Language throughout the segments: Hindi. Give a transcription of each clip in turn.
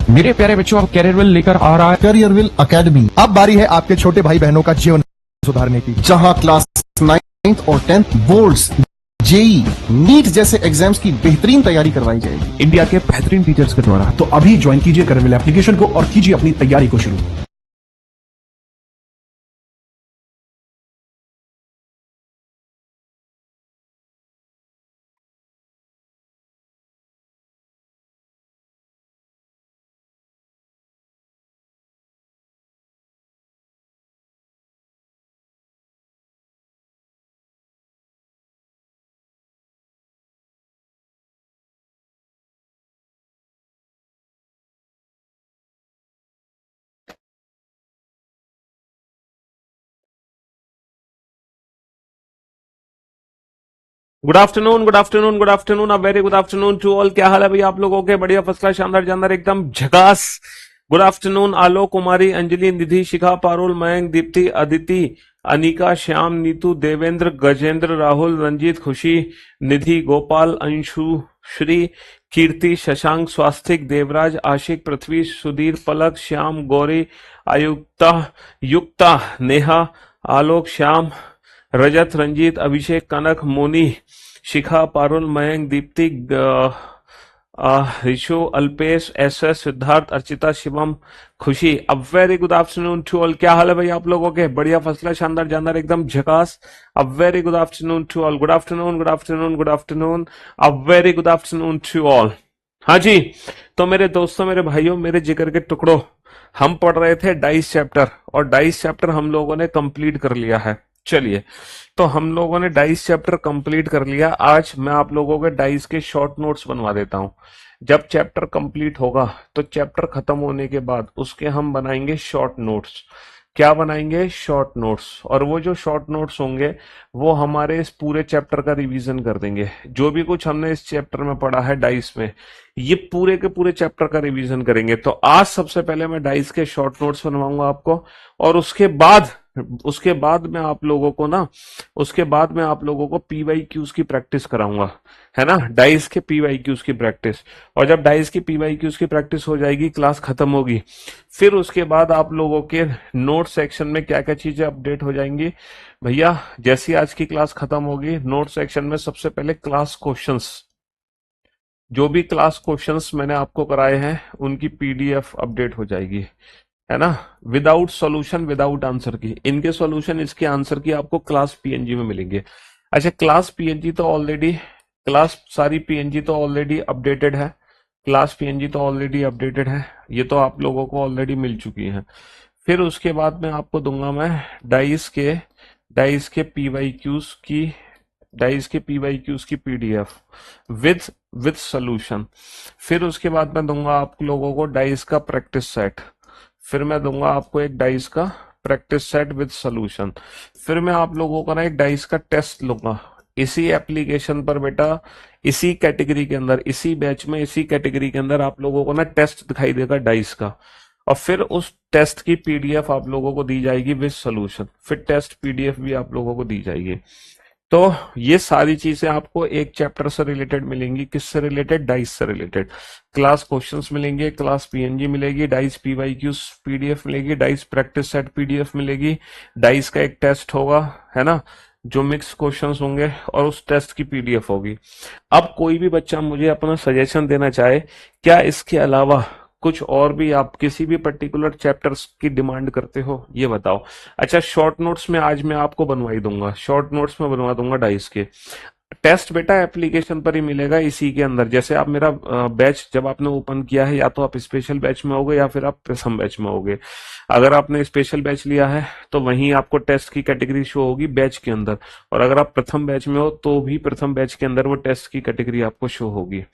मेरे प्यारे बच्चों, अब कैरियर विल लेकर आ रहा है करियर विल अकेडमी। अब बारी है आपके छोटे भाई बहनों का जीवन सुधारने की, जहां क्लास 9th और 10th बोर्ड्स, जेई, नीट जैसे एग्जाम्स की बेहतरीन तैयारी करवाई जाएगी इंडिया के बेहतरीन टीचर्स के द्वारा। तो अभी ज्वाइन कीजिए करियर विल एप्लीकेशन को और कीजिए अपनी तैयारी को शुरू। Good afternoon, good afternoon, good afternoon, a very good afternoon to all. क्या हाल है भाई आप लोगों के? बढ़िया, फर्स्ट क्लास, शानदार, जानदार, एकदम झकास। Good afternoon Alok, Kumari, Anjali, Nidhi, Shikha, Parul, Mayank, Deepti, Aditi, Anika, Shyam, Neetu, Devendra, Gajendra, Rahul, Ranjeet, Khushi, Nidhi, Gopal, Anshu, Shri, Kirti, Shashank, Swastik, Devraj, Aashiq, Prithvi, Sudhir, Palak, Shyam, Gauri, Ayukta, Yukta, Neha, Alok, Shyam, Rajat, Ranjeet, Abhishek, Kanak, Moni, Shikha, Parul, Mayank, Deepti, Rishu, Alpesh, SS, Siddharth, Archita, Shivam, Khushi. अब very good afternoon to all. क्या हाल है भाई आप लोगों के? बढ़िया, फर्स्ट क्लास, शानदार, जानदार, एकदम झकास। अब very good afternoon to all. Good afternoon, good afternoon, good afternoon, अब very good afternoon to all. हाँ जी, तो मेरे दोस्तों, मेरे भाइयों, मेरे जिगर के टुकड़ों, हम पढ़ रहे थे डाइस चैप्टर, और डाइस चैप्टर हम लोगों ने कंप्लीट कर लिया है। चलिए, तो हम लोगों ने डाइस चैप्टर कंप्लीट कर लिया। आज मैं आप लोगों के डाइस के शॉर्ट नोट्स बनवा देता हूं। जब चैप्टर कंप्लीट होगा तो चैप्टर खत्म होने के बाद उसके हम बनाएंगे शॉर्ट नोट्स। क्या बनाएंगे? Short notes. और वो जो शॉर्ट नोट्स होंगे वो हमारे इस पूरे चैप्टर का रिवीजन कर देंगे। जो भी कुछ हमने इस चैप्टर में पढ़ा है डाइस में, ये पूरे के पूरे चैप्टर का रिवीजन करेंगे। तो आज सबसे पहले मैं डाइस के शॉर्ट नोट्स बनवाऊंगा आपको, और उसके बाद मैं आप लोगों को पीवाई क्यूज की प्रैक्टिस कराऊंगा, है ना? डाइस के पीवाई क्यूज की प्रैक्टिस। और जब डाइस की पीवाई क्यूज की प्रैक्टिस हो जाएगी, क्लास खत्म होगी, फिर उसके बाद आप लोगों के नोट सेक्शन में क्या क्या चीजें अपडेट हो जाएंगी भैया। जैसी आज की क्लास खत्म होगी, नोट सेक्शन में सबसे पहले क्लास क्वेश्चंस, जो भी क्लास क्वेश्चंस मैंने आपको कराए हैं उनकी पीडीएफ अपडेट हो जाएगी, है ना? विदाउट सॉल्यूशन, विदाउट आंसर की। इनके सॉल्यूशन, इसके आंसर की आपको क्लास पीएनजी में मिलेंगे। अच्छा, सारी पीएनजी तो ऑलरेडी अपडेटेड है। क्लास पीएनजी तो ऑलरेडी अपडेटेड है, ये तो आप लोगों को ऑलरेडी मिल चुकी है। फिर उसके बाद में आपको दूंगा मैं डाइस के पीवाईक्यूज की पीडीएफ विद सॉल्यूशन। फिर उसके बाद मैं दूंगा आप लोगों को डाइस का प्रैक्टिस सेट। फिर मैं दूंगा आपको एक डाइस का प्रैक्टिस सेट विद सॉल्यूशन। फिर मैं आप लोगों का ना एक डाइस का टेस्ट लूंगा इसी एप्लीकेशन पर बेटा, इसी कैटेगरी के अंदर, इसी बैच में, इसी कैटेगरी के अंदर आप लोगों को ना टेस्ट दिखाई देगा डाइस का। और फिर उस टेस्ट की पीडीएफ आप लोगों को दी जाएगी विद सॉल्यूशन। फिर टेस्ट पीडीएफ भी आप लोगों को दी जाएगी। तो ये सारी चीजें आपको एक चैप्टर से रिलेटेड मिलेंगी। किससे रिलेटेड? डाइस से रिलेटेड। क्लास क्वेश्चंस मिलेंगे, क्लास पीएनजी मिलेगी, डाइस पीवाईक्यूज पीडीएफ मिलेगी, डाइस प्रैक्टिस सेट पीडीएफ मिलेगी, डाइस का एक टेस्ट होगा, है ना, जो मिक्स क्वेश्चंस होंगे, और उस टेस्ट की पीडीएफ होगी। अब कोई भी बच्चा मुझे अपना सजेशन देना चाहे, क्या इसके अलावा कुछ और भी आप किसी भी पर्टिकुलर चैप्टर्स की डिमांड करते हो, ये बताओ। अच्छा, शॉर्ट नोट्स में आज मैं आपको बनवाई दूंगा, शॉर्ट नोट्स में बनवा दूंगा डाइस के। टेस्ट बेटा एप्लीकेशन पर ही मिलेगा, इसी के अंदर। जैसे आप मेरा बैच जब आपने ओपन किया है, या तो आप स्पेशल बैच में होगे या फिर आप प्रथम बैच में होगे। अगर आपने स्पेशल बैच लिया है तो वहीं आपको टेस्ट की कैटेगरी शो होगी बैच के अंदर, और अगर आप प्रथम बैच में हो तो भी प्रथम बैच के अंदर वो टेस्ट की कैटेगरी आपको शो होगी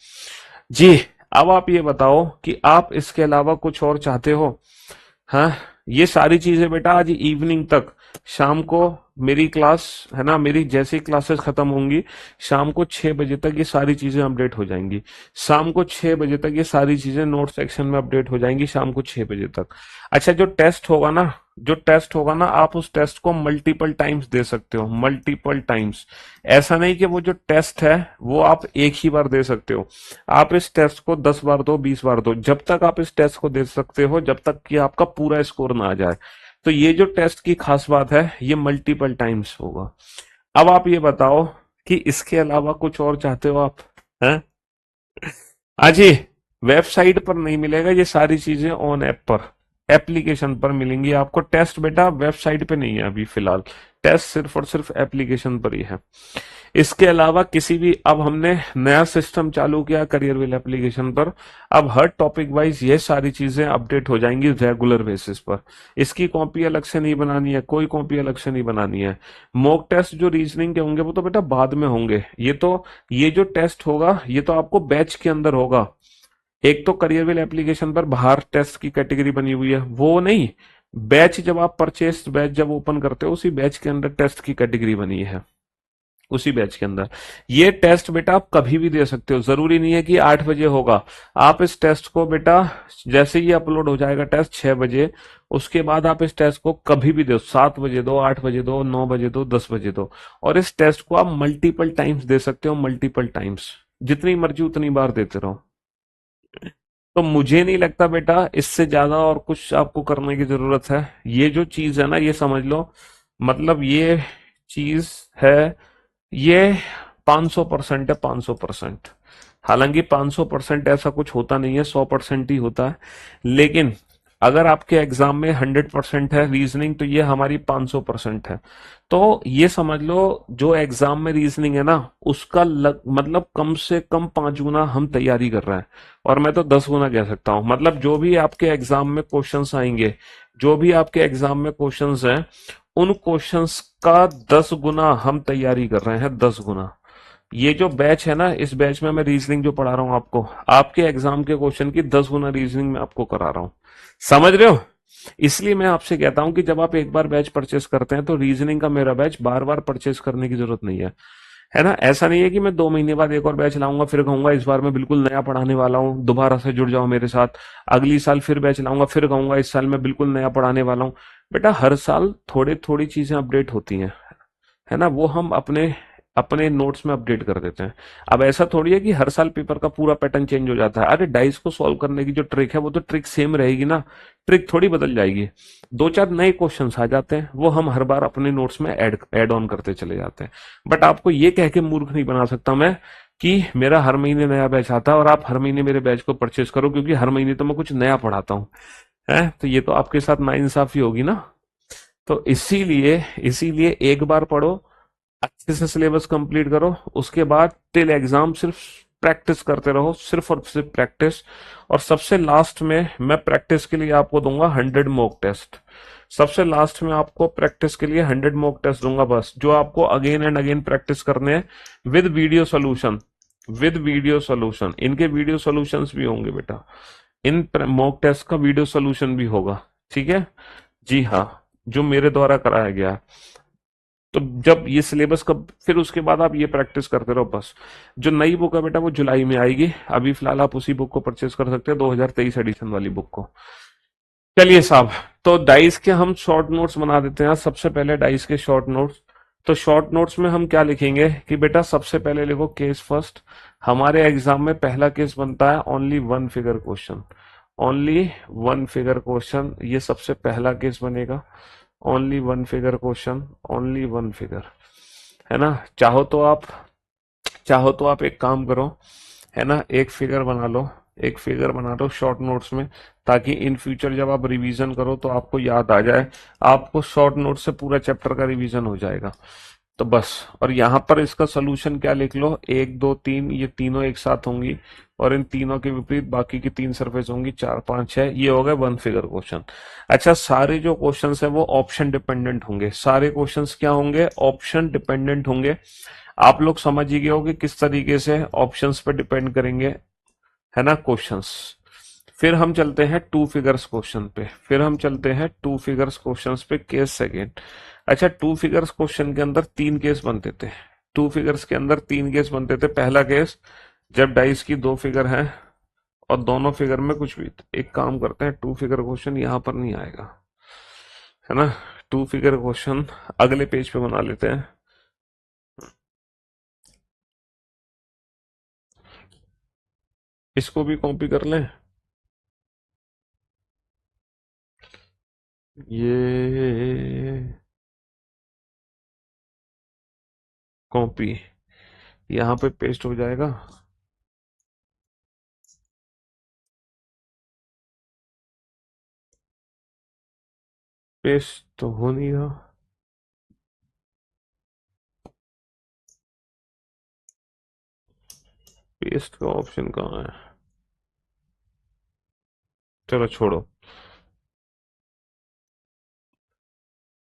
जी। अब आप ये बताओ कि आप इसके अलावा कुछ और चाहते हो? हाँ, ये सारी चीजें बेटा आज इवनिंग तक, शाम को मेरी क्लास, है ना, मेरी जैसी क्लासेस खत्म होंगी, शाम को 6 बजे तक ये सारी चीजें अपडेट हो जाएंगी। शाम को 6 बजे तक ये सारी चीजें नोट सेक्शन में अपडेट हो जाएंगी, शाम को 6 बजे तक। अच्छा, जो टेस्ट होगा ना, जो टेस्ट होगा ना, आप उस टेस्ट को मल्टीपल टाइम्स दे सकते हो, मल्टीपल टाइम्स। ऐसा नहीं कि वो जो टेस्ट है वो आप एक ही बार दे सकते हो। आप इस टेस्ट को 10 बार दो, 20 बार दो, जब तक आप इस टेस्ट को दे सकते हो, जब तक कि आपका पूरा स्कोर ना आ जाए। तो ये जो टेस्ट की खास बात है, ये मल्टीपल टाइम्स होगा। अब आप ये बताओ कि इसके अलावा कुछ और चाहते हो आप? हैं? अजी, वेबसाइट पर नहीं मिलेगा ये सारी चीजें, ऑन ऐप पर, एप्लीकेशन पर मिलेंगी आपको। टेस्ट बेटा वेबसाइट पे नहीं है अभी फिलहाल, टेस्ट सिर्फ और सिर्फ एप्लीकेशन पर ही है। इसके अलावा किसी भी, अब हमने नया सिस्टम चालू किया करियरविल एप्लीकेशन पर। अब हर टॉपिक वाइज ये सारी चीजें अपडेट हो जाएंगी रेगुलर बेसिस पर। इसकी कॉपी अलग से नहीं बनानी है, कोई कॉपी अलग से नहीं बनानी है। मॉक टेस्ट जो रीजनिंग के होंगे वो तो बेटा बाद में होंगे। ये जो टेस्ट होगा ये तो आपको बैच के अंदर होगा। एक तो करियरविल एप्लीकेशन पर बाहर टेस्ट की कैटेगरी बनी हुई है, वो नहीं, बैच जब आप परचेस बैच जब ओपन करते हो, उसी बैच के अंदर टेस्ट की कैटेगरी बनी है, उसी बैच के अंदर। ये टेस्ट बेटा आप कभी भी दे सकते हो, जरूरी नहीं है कि 8 बजे होगा। आप इस टेस्ट को बेटा, जैसे ही अपलोड हो जाएगा टेस्ट 6 बजे, उसके बाद आप इस टेस्ट को कभी भी दो, 7 बजे दो, 8 बजे दो, 9 बजे दो, 10 बजे दो। और इस टेस्ट को आप मल्टीपल टाइम्स दे सकते हो, मल्टीपल टाइम्स, जितनी मर्जी उतनी बार देते रहो। तो मुझे नहीं लगता बेटा इससे ज्यादा और कुछ आपको करने की जरूरत है। ये जो चीज है ना, ये समझ लो, मतलब ये चीज है, ये 500% है, 500%। हालांकि 500% ऐसा कुछ होता नहीं है, 100% ही होता है। लेकिन अगर आपके एग्जाम में 100% है रीजनिंग, तो ये हमारी 500% है। तो ये समझ लो, जो एग्जाम में रीजनिंग है ना, उसका मतलब कम से कम 5 गुना हम तैयारी कर रहे हैं। और मैं तो 10 गुना कह सकता हूँ। मतलब जो भी आपके एग्जाम में क्वेश्चंस आएंगे, जो भी आपके एग्जाम में क्वेश्चंस हैं, उन क्वेश्चंस का 10 गुना हम तैयारी कर रहे हैं, 10 गुना। ये जो बैच है ना, इस बैच में मैं रीजनिंग जो पढ़ा रहा हूँ आपको, आपके एग्जाम के क्वेश्चन की 10 गुना रीजनिंग में आपको करा रहा हूँ। समझ रहे हो? इसलिए मैं आपसे कहता हूं कि जब आप एक बार बैच परचेस करते हैं, तो रीजनिंग का मेरा बैच बार बार परचेस करने की जरूरत नहीं है ना। ऐसा नहीं है कि मैं 2 महीने बाद एक और बैच लाऊंगा, फिर कहूंगा इस बार मैं बिल्कुल नया पढ़ाने वाला हूँ, दोबारा से जुड़ जाओ मेरे साथ। अगली साल फिर बैच लाऊंगा, फिर कहूंगा इस साल मैं बिल्कुल नया पढ़ाने वाला हूँ। बेटा हर साल थोड़ी थोड़ी चीजें अपडेट होती हैं, है ना, वो हम अपने अपने नोट्स में अपडेट कर देते हैं। अब ऐसा थोड़ी है कि हर साल पेपर का पूरा पैटर्न चेंज हो जाता है। अरे डाइस को सॉल्व करने की जो ट्रिक है, वो तो ट्रिक सेम रहेगी ना, ट्रिक थोड़ी बदल जाएगी। 2-4 नए क्वेश्चंस आ जाते हैं, वो हम हर बार अपने नोट्स में ऐड ऑन करते चले जाते हैं। बट आपको ये कह के मूर्ख नहीं बना सकता मैं कि मेरा हर महीने नया बैच आता है और आप हर महीने मेरे बैच को परचेज करो, क्योंकि हर महीने तो मैं कुछ नया पढ़ाता हूँ। है तो ये तो आपके साथ नाइंसाफी होगी ना। तो इसीलिए इसीलिए एक बार पढ़ो, अच्छे से सिलेबस कंप्लीट करो, उसके बाद टिल एग्जाम सिर्फ प्रैक्टिस करते रहो, सिर्फ और सिर्फ प्रैक्टिस। और सबसे लास्ट में मैं प्रैक्टिस के लिए आपको दूंगा 100 मॉक टेस्ट। सबसे लास्ट में आपको प्रैक्टिस के लिए 100 मॉक टेस्ट दूंगा, बस, जो आपको अगेन एंड अगेन प्रैक्टिस करने हैं, with video solution. With video solution, इनके वीडियो सोल्यूशंस भी होंगे बेटा, इन मॉक टेस्ट का वीडियो सोल्यूशन भी होगा। ठीक है जी, हाँ, जो मेरे द्वारा कराया गया है। तो जब ये सिलेबस का, फिर उसके बाद आप ये प्रैक्टिस करते रहो बस। जो नई बुक है बेटा वो जुलाई में आएगी, अभी फिलहाल आप उसी बुक को परचेज कर सकते हैं, 2023 एडिशन वाली बुक को। चलिए साहब, तो डाइस के हम शॉर्ट नोट्स बना देते हैं। सबसे पहले डाइस के शॉर्ट नोट्स। तो शॉर्ट नोट्स में हम क्या लिखेंगे कि बेटा सबसे पहले लिखो केस फर्स्ट। हमारे एग्जाम में पहला केस बनता है only one figure question, only one figure question, ये सबसे पहला केस बनेगा। Only one figure question, only one figure, है ना। चाहो तो आप एक काम करो, है ना, एक फिगर बना लो, एक फिगर बना लो शॉर्ट नोट्स में, ताकि इन फ्यूचर जब आप रिवीजन करो तो आपको याद आ जाए, आपको शॉर्ट नोट से पूरा चैप्टर का रिवीजन हो जाएगा। तो बस, और यहाँ पर इसका सोल्यूशन क्या लिख लो, 1 2 3, ये तीनों एक साथ होंगी, और इन तीनों के विपरीत बाकी की 3 सरफेस होंगी, 4 5 6, ये हो गए वन फिगर क्वेश्चन। अच्छा, सारे जो क्वेश्चंस है वो ऑप्शन डिपेंडेंट होंगे, सारे क्वेश्चंस क्या होंगे, ऑप्शन डिपेंडेंट होंगे। आप लोग समझ ही गए हो कि किस तरीके से ऑप्शंस पे डिपेंड करेंगे, है ना, क्वेश्चंस। फिर हम चलते हैं टू फिगर्स क्वेश्चन पे, फिर हम चलते हैं टू फिगर्स क्वेश्चंस पे, केस सेकेंड। अच्छा, टू फिगर्स क्वेश्चन के अंदर 3 केस बनते थे, टू फिगर्स के अंदर 3 केस बनते थे। पहला केस, जब डाइस की 2 फिगर हैं और दोनों फिगर में कुछ भी, एक काम करते हैं, टू फिगर क्वेश्चन यहां पर नहीं आएगा, है ना। 2 फिगर क्वेश्चन अगले पेज पे बना लेते हैं। इसको भी कॉपी कर लें। ये कॉपी यहाँ पे पेस्ट हो जाएगा। पेस्ट तो हो नहीं रहा। पेस्ट का ऑप्शन कहाँ है? चलो छोड़ो।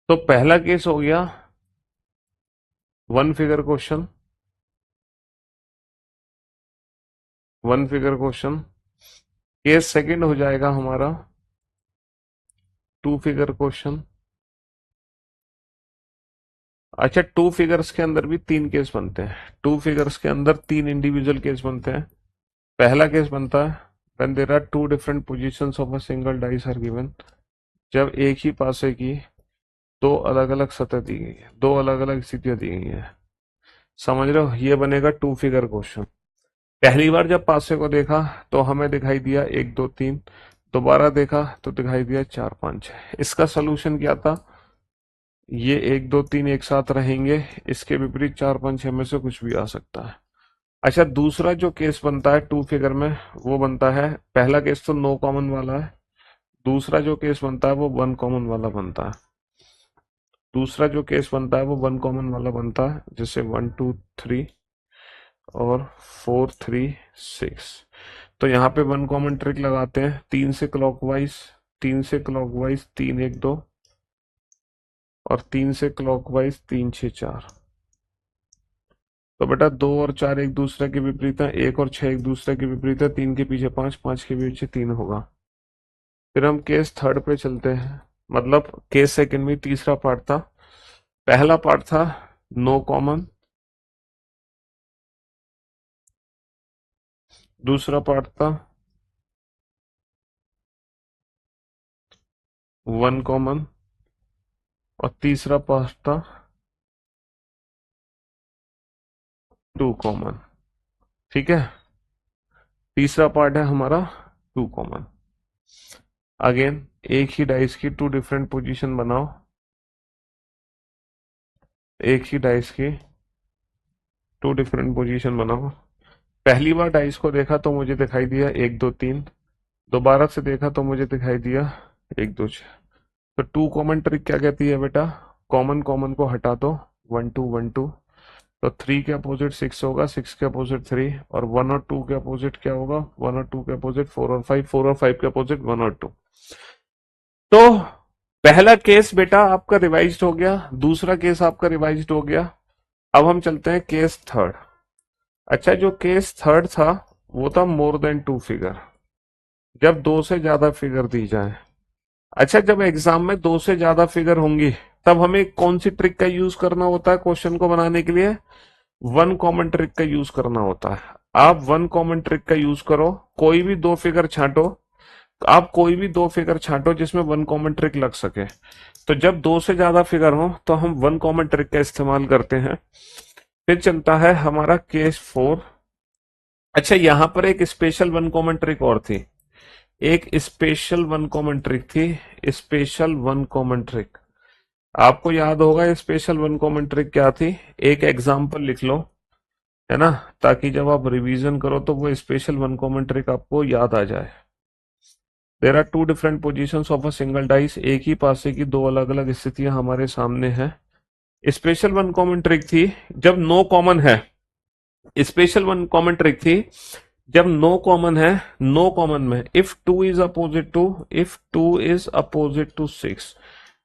तो पहला केस हो गया 1 figure question. 1 figure question. Case second हो जाएगा हमारा 2 फिगर क्वेश्चन। अच्छा, 2 फिगर्स के अंदर भी 3 केस बनते हैं। 2 फिगर्स के अंदर 3 इंडिविजुअल केस बनते हैं। पहला केस बनता है when there are 2 different positions of a single dice are given। जब एक ही पासे की 2 अलग अलग सतह दी गई है, 2 अलग अलग स्थितियां दी गई है। समझ रहे हो? ये बनेगा 2 फिगर क्वेश्चन। पहली बार जब पासे को देखा तो हमें दिखाई दिया 1 2 3। दोबारा देखा तो दिखाई दिया 4 5 6। इसका सोल्यूशन क्या था? ये 1 2 3 एक साथ रहेंगे, इसके विपरीत 4 5 6 में से कुछ भी आ सकता है। अच्छा, दूसरा जो केस बनता है 2 फिगर में वो बनता है, पहला केस तो नो कॉमन वाला है। दूसरा जो केस बनता है वो 1 कॉमन वाला बनता है। दूसरा जो केस बनता है वो 1 कॉमन वाला बनता है, जैसे 1 2 3 और 4 3 6। तो यहाँ पे 1 कॉमन ट्रिक लगाते हैं। 3 से क्लॉकवाइज, 3 से क्लॉकवाइज 3 1 2 और 3 से क्लॉकवाइज 3 6 4। तो बेटा 2 और 4 एक दूसरे के विपरीत है, 1 और 6 एक दूसरे के विपरीत है, 3 के पीछे 5, 5 के पीछे 3 होगा। फिर हम केस थर्ड पे चलते हैं, मतलब केस सेकंड में तीसरा पार्ट था। पहला पार्ट था नो कॉमन, दूसरा पार्ट था 1 कॉमन और तीसरा पार्ट था 2 कॉमन। ठीक है, तीसरा पार्ट है हमारा 2 कॉमन। अगेन एक ही डाइस की 2 डिफरेंट पोजीशन बनाओ। एक ही डाइस की 2 डिफरेंट पोजीशन बनाओ। पहली बार डाइस को देखा तो मुझे दिखाई दिया 1 2 3। दोबारा से देखा तो मुझे दिखाई दिया 1 2 6। तो 2 कॉमन ट्रिक क्या कहती है बेटा? कॉमन कॉमन को हटा दो, 1 2 1 2। तो 3 के अपोजिट 6 होगा, 6 के अपोजिट 3, और 1 और 2 के अपोजिट क्या होगा? 1 और 2 के अपोजिट 4 और 5, 4 और 5 के अपोजिट 1 और 2। तो पहला केस बेटा आपका रिवाइज्ड हो गया, दूसरा केस आपका रिवाइज्ड हो गया। अब हम चलते हैं केस थर्ड। अच्छा, जो केस थर्ड था वो था मोर देन 2 फिगर, जब 2 से ज्यादा फिगर दी जाए। अच्छा, जब एग्जाम में 2 से ज्यादा फिगर होंगी तब हमें कौन सी ट्रिक का यूज करना होता है क्वेश्चन को बनाने के लिए? 1 कॉमन ट्रिक का यूज करना होता है। आप 1 कॉमन ट्रिक का यूज करो, कोई भी 2 फिगर छांटो। आप कोई भी 2 फिगर छांटो जिसमें 1 कॉमन ट्रिक लग सके। तो जब 2 से ज्यादा फिगर हो तो हम 1 कॉमन ट्रिक का इस्तेमाल करते हैं। फिर चलता है हमारा केस 4। अच्छा, यहां पर एक स्पेशल 1 कॉमन ट्रिक और थी। एक स्पेशल 1 कॉमन ट्रिक थी, स्पेशल 1 कॉमन ट्रिक। आपको याद होगा स्पेशल 1 कॉमन ट्रिक क्या थी? एक एग्जाम्पल लिख लो, है ना, ताकि जब आप रिवीजन करो तो वो स्पेशल 1 कॉमन ट्रिक आपको याद आ जाए। There are 2 different positions of a single dice. एक ही पासे की 2 अलग अलग स्थितियां हमारे सामने हैं। स्पेशल 1 कॉमन ट्रिक थी जब नो कॉमन है। स्पेशल 1 कॉमन ट्रिक थी जब नो कॉमन है। नो कॉमन में if 2 is opposite to, if 2 is opposite to 6।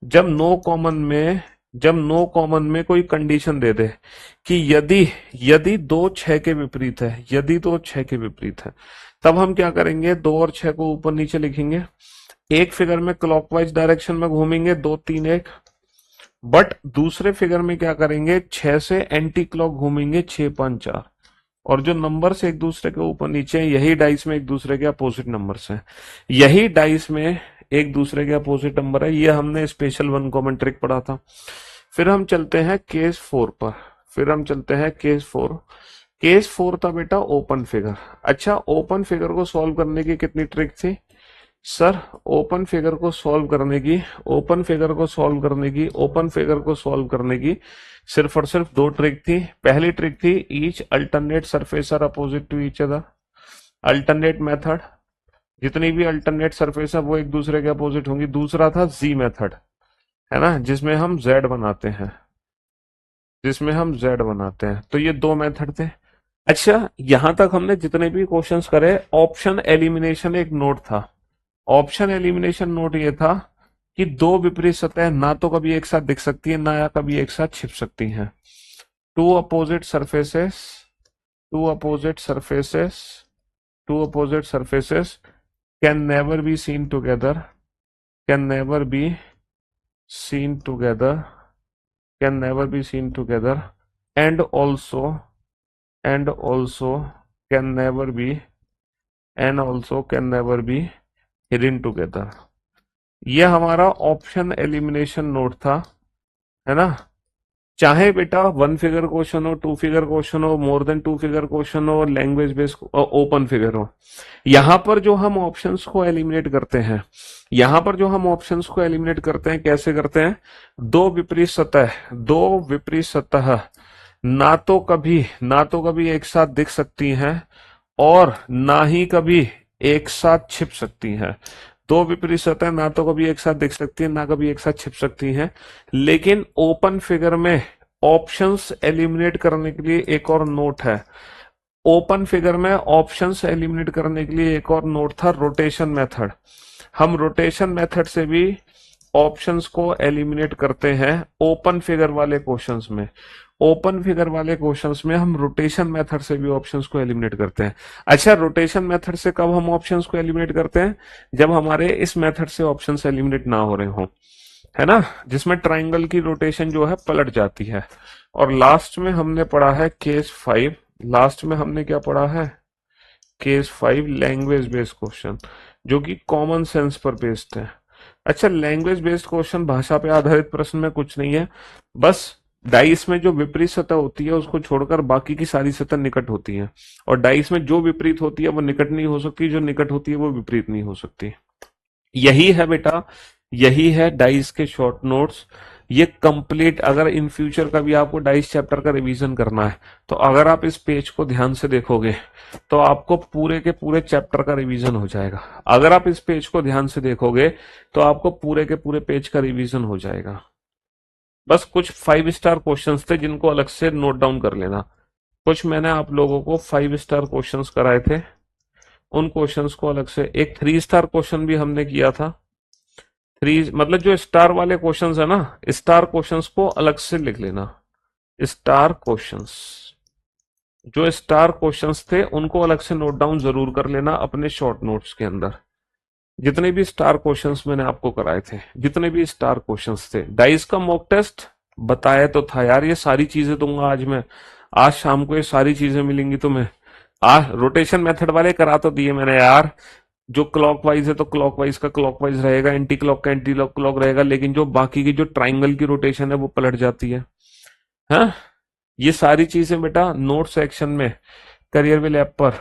जब नो कॉमन में, जब नो कॉमन में कोई कंडीशन दे दे कि यदि यदि 2 6 के विपरीत है, यदि 2 6 के विपरीत है, तब हम क्या करेंगे? 2 और 6 को ऊपर नीचे लिखेंगे। एक फिगर में क्लॉकवाइज डायरेक्शन में घूमेंगे, 2 3 1। बट दूसरे फिगर में क्या करेंगे? 6 से एंटी क्लॉक घूमेंगे, 6 5 4। और जो नंबर्स एक दूसरे के ऊपर नीचे हैं, यही डाइस में एक दूसरे के अपोजिट नंबर्स हैं। यही डाइस में एक दूसरे के अपोजिट नंबर है, ये हमने स्पेशल वन कॉमन ट्रिक पढ़ा था। फिर हम चलते हैं केस 4 पर। फिर हम चलते हैं केस 4। केस 4 था बेटा ओपन फिगर। अच्छा, ओपन फिगर को सॉल्व करने की कितनी ट्रिक थी सर? ओपन फिगर को सॉल्व करने की, ओपन फिगर को सॉल्व करने की, ओपन फिगर को सॉल्व करने की सिर्फ और सिर्फ दो ट्रिक थी। पहली ट्रिक थी each alternate surface are opposite to each other, alternate method, जितनी भी अल्टरनेट सरफेस है वो एक दूसरे के अपोजिट होंगी। दूसरा था जी मेथड, है ना, जिसमें हम जेड बनाते हैं, जिसमें हम जेड बनाते हैं। तो ये दो मेथड थे। अच्छा, यहां तक हमने जितने भी क्वेश्चंस करे, ऑप्शन एलिमिनेशन एक नोट था। ऑप्शन एलिमिनेशन नोट ये था कि दो विपरीत सतह ना तो कभी एक साथ दिख सकती है, ना या कभी एक साथ छिप सकती हैं। Two opposite surfaces, two opposite surfaces, two opposite surfaces can never be seen together, can never be seen together, can never be seen together, and also can never be, and also can never be hidden together। ये हमारा ऑप्शन एलिमिनेशन नोट था, है ना। चाहे बेटा वन फिगर क्वेश्चन हो, टू फिगर क्वेश्चन हो, more than two figure question हो, लैंग्वेज बेस्ड ओपन फिगर हो, यहां पर जो हम ऑप्शंस को एलिमिनेट करते हैं, यहां पर जो हम ऑप्शंस को एलिमिनेट करते हैं, कैसे करते हैं? दो विपरीत सतह, दो विपरीत सतह ना तो कभी एक साथ दिख सकती हैं और ना ही कभी एक साथ छिप सकती हैं। दो विपरीत सतह ना तो कभी एक साथ दिख सकती है, ना कभी एक साथ छिप सकती हैं। लेकिन ओपन फिगर में ऑप्शंस एलिमिनेट करने के लिए एक और नोट है। ओपन फिगर में ऑप्शंस एलिमिनेट करने के लिए एक और नोट था, रोटेशन मेथड। हम रोटेशन मेथड से भी ऑप्शंस को एलिमिनेट करते हैं ओपन फिगर वाले क्वेश्चंस में। ओपन फिगर वाले क्वेश्चंस में हम रोटेशन मेथड से भी ऑप्शंस को एलिमिनेट करते हैं। अच्छा, रोटेशन मेथड से कब हम ऑप्शंस को एलिमिनेट करते हैं? जब हमारे इस मेथड से ऑप्शंस एलिमिनेट ना हो रहे हो, है ना, जिसमें ट्राइंगल की रोटेशन जो है पलट जाती है। और लास्ट में हमने पढ़ा है केस 5। लास्ट में हमने क्या पढ़ा है? केस 5 लैंग्वेज बेस्ड क्वेश्चन, जो कि कॉमन सेंस पर बेस्ड है। अच्छा, लैंग्वेज बेस्ड क्वेश्चन, भाषा पे आधारित प्रश्न में कुछ नहीं है, बस डाइस में जो विपरीत सतह होती है उसको छोड़कर बाकी की सारी सतह निकट होती है, और डाइस में जो विपरीत होती है वो निकट नहीं हो सकती, जो निकट होती है वो विपरीत नहीं हो सकती। यही है बेटा, यही है डाइस के शॉर्ट नोट्स। ये कंप्लीट, अगर इन फ्यूचर का भी आपको डाइस चैप्टर का रिवीजन करना है, तो अगर आप इस पेज को ध्यान से देखोगे तो आपको पूरे के पूरे चैप्टर का रिवीजन हो जाएगा। अगर आप इस पेज को ध्यान से देखोगे तो आपको पूरे के पूरे पेज का रिवीजन हो जाएगा। बस कुछ 5 स्टार क्वेश्चंस थे जिनको अलग से नोट डाउन कर लेना। कुछ मैंने आप लोगों को 5 स्टार क्वेश्चंस कराए थे, उन क्वेश्चंस को अलग से। एक 3 स्टार क्वेश्चन भी हमने किया था। 3 मतलब जो स्टार वाले क्वेश्चंस है ना, स्टार क्वेश्चंस को अलग से लिख लेना। स्टार क्वेश्चंस, जो स्टार क्वेश्चंस थे उनको अलग से नोट डाउन जरूर कर लेना अपने शॉर्ट नोट्स के अंदर। जितने भी स्टार क्वेश्चंस मैंने आपको कराए थे, जितने भी स्टार क्वेश्चंस थे, डाइस का मॉक टेस्ट बताया तो था यार, ये सारी चीजें दूंगा आज मैं। आज शाम को ये सारी चीजें मिलेंगी तुम्हें। रोटेशन मेथड वाले करा तो दिए मैंने यार। जो क्लॉकवाइज है तो क्लॉकवाइज का क्लॉकवाइज रहेगा, एंटी क्लॉक का एंटी क्लॉक रहेगा, लेकिन जो बाकी की जो ट्राइंगल की रोटेशन है वो पलट जाती है। हाँ, ये सारी चीजें बेटा नोट सेक्शन में, करियर विल ऐप पर,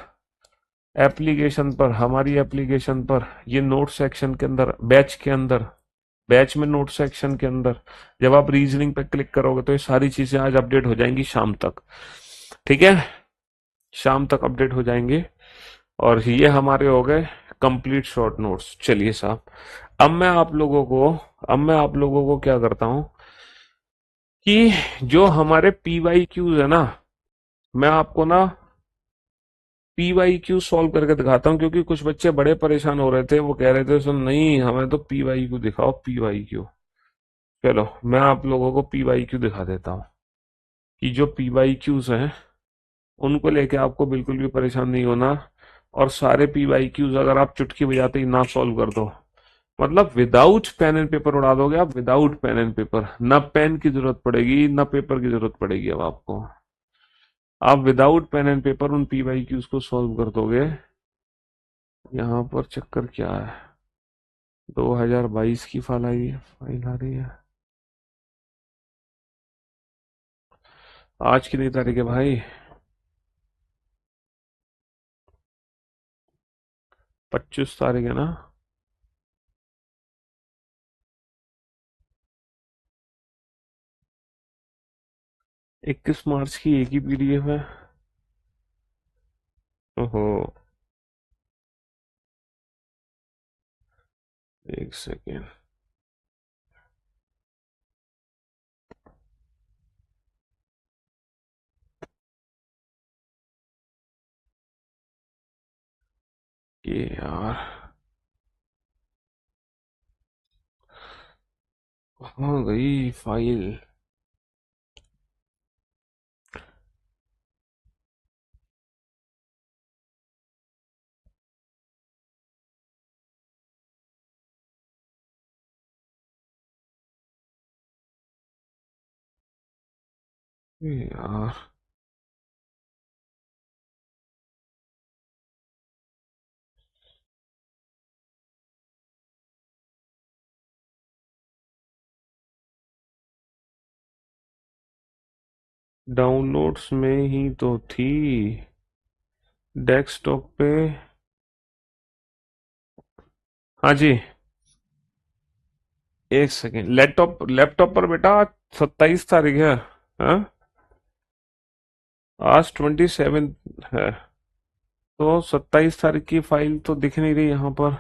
एप्लीकेशन पर, हमारी एप्लीकेशन पर, ये नोट सेक्शन के अंदर, बैच के अंदर, बैच में नोट सेक्शन के अंदर जब आप रीजनिंग पे क्लिक करोगे तो ये सारी चीजें आज अपडेट हो जाएंगी शाम तक। ठीक है, शाम तक अपडेट हो जाएंगे। और ये हमारे हो गए कंप्लीट शॉर्ट नोट्स। चलिए साहब, अब मैं आप लोगों को क्या करता हूं कि जो हमारे PYQs है ना, मैं आपको ना PYQ सॉल्व करके दिखाता हूँ, क्योंकि कुछ बच्चे बड़े परेशान हो रहे थे, वो कह रहे थे सुन नहीं हमें तो PYQ दिखाओ, PYQ। चलो मैं आप लोगों को PYQ दिखा देता हूँ कि जो PYQs हैं उनको लेके आपको बिल्कुल भी परेशान नहीं होना। और सारे PYQs अगर आप चुटकी बजाते ही ना सॉल्व कर दो, मतलब विदाउट पेन एंड पेपर उड़ा दोगे आप, विदाउट पेन एंड पेपर, ना पेन की जरूरत पड़ेगी ना पेपर की जरूरत पड़ेगी। अब आपको, आप विदाउट पेन एंड पेपर उन PYQs को सॉल्व कर दोगे। यहाँ पर चक्कर क्या है, 2022 की फाइल आ रही है। आज कितनी तारीख है भाई? 25 तारीख है ना? 21 मार्च की एक ही पीडीएफ है। ओहो, एक सेकेंड। ये यार कहाँ गई फाइल? ये यार डाउनलोड्स में ही तो थी, डेस्कटॉप पे। हाँ जी, एक सेकेंड। लैपटॉप लैपटॉप पर बेटा 27 तारीख है। हाँ, आज 27 है, तो 27 तारीख की फाइल तो दिख नहीं रही यहाँ पर।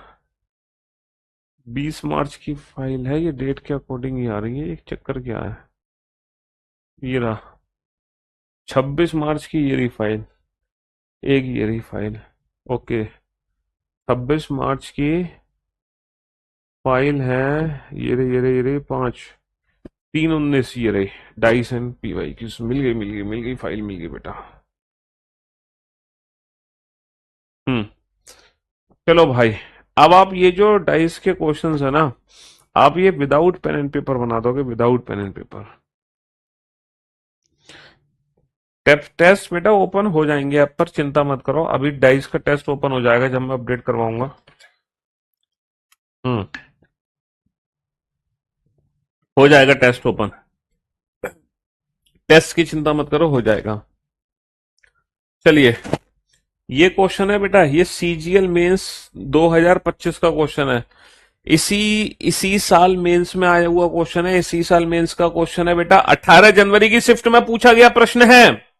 20 मार्च की फाइल है, ये डेट के अकॉर्डिंग ही आ रही है। एक चक्कर क्या है, ये रहा 26 मार्च की ये रही फाइल, एक ये रही फाइल। ओके, 26 मार्च की फाइल है। ये रही 5/3/19, ये रही डाइस एंड पीवाई की। मिल गई फाइल, मिल गई बेटा। हम्म, चलो भाई, अब आप ये जो डाइस के क्वेश्चंस है ना, आप ये विदाउट पेन एंड पेपर बना दोगे, without pen and paper. Test बेटा ओपन हो जाएंगे, अब पर चिंता मत करो। अभी डाइस का टेस्ट ओपन हो जाएगा जब मैं अपडेट करवाऊंगा। हम्म, हो जाएगा टेस्ट ओपन। टेस्ट की चिंता मत करो, हो जाएगा। चलिए, ये क्वेश्चन है बेटा, ये सीजीएल मेंस 2025 का क्वेश्चन है। इसी इसी साल मेंस में आया हुआ क्वेश्चन है, इसी साल मेंस का क्वेश्चन है बेटा। 18 जनवरी की शिफ्ट में पूछा गया प्रश्न है।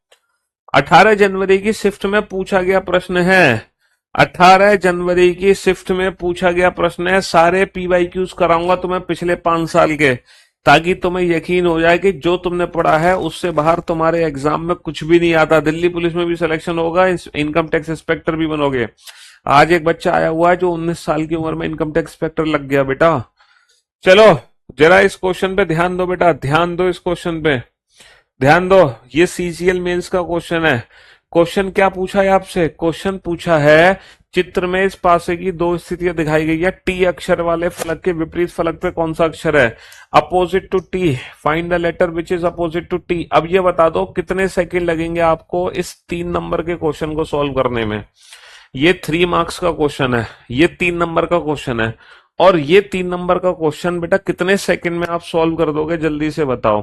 18 जनवरी की शिफ्ट में पूछा गया प्रश्न है। 18 जनवरी की शिफ्ट में पूछा गया प्रश्न है। सारे पीवाईक्यूज कराऊंगा तुम्हें पिछले 5 साल के, ताकि तुम्हें यकीन हो जाए कि जो तुमने पढ़ा है उससे बाहर तुम्हारे एग्जाम में कुछ भी नहीं आता। दिल्ली पुलिस में भी सिलेक्शन होगा, इनकम टैक्स इंस्पेक्टर भी बनोगे। आज एक बच्चा आया हुआ है जो 19 साल की उम्र में इनकम टैक्स इंस्पेक्टर लग गया बेटा। चलो, जरा इस क्वेश्चन पे ध्यान दो बेटा, ध्यान दो इस क्वेश्चन पे, ध्यान दो। ये सीजीएल मेंस का क्वेश्चन है। क्वेश्चन क्या पूछा है आपसे? क्वेश्चन पूछा है, चित्र में इस पासे की दो स्थितियां दिखाई गई है। टी अक्षर वाले फलक के विपरीत फलक पे कौन सा अक्षर है? Opposite to T, find the letter which is opposite to T. अब ये बता दो कितने सेकंड लगेंगे आपको इस 3 नंबर के क्वेश्चन को सॉल्व करने में। ये 3 मार्क्स का क्वेश्चन है, ये 3 नंबर का क्वेश्चन है, और ये 3 नंबर का क्वेश्चन बेटा कितने सेकंड में आप सॉल्व कर दोगे? जल्दी से बताओ,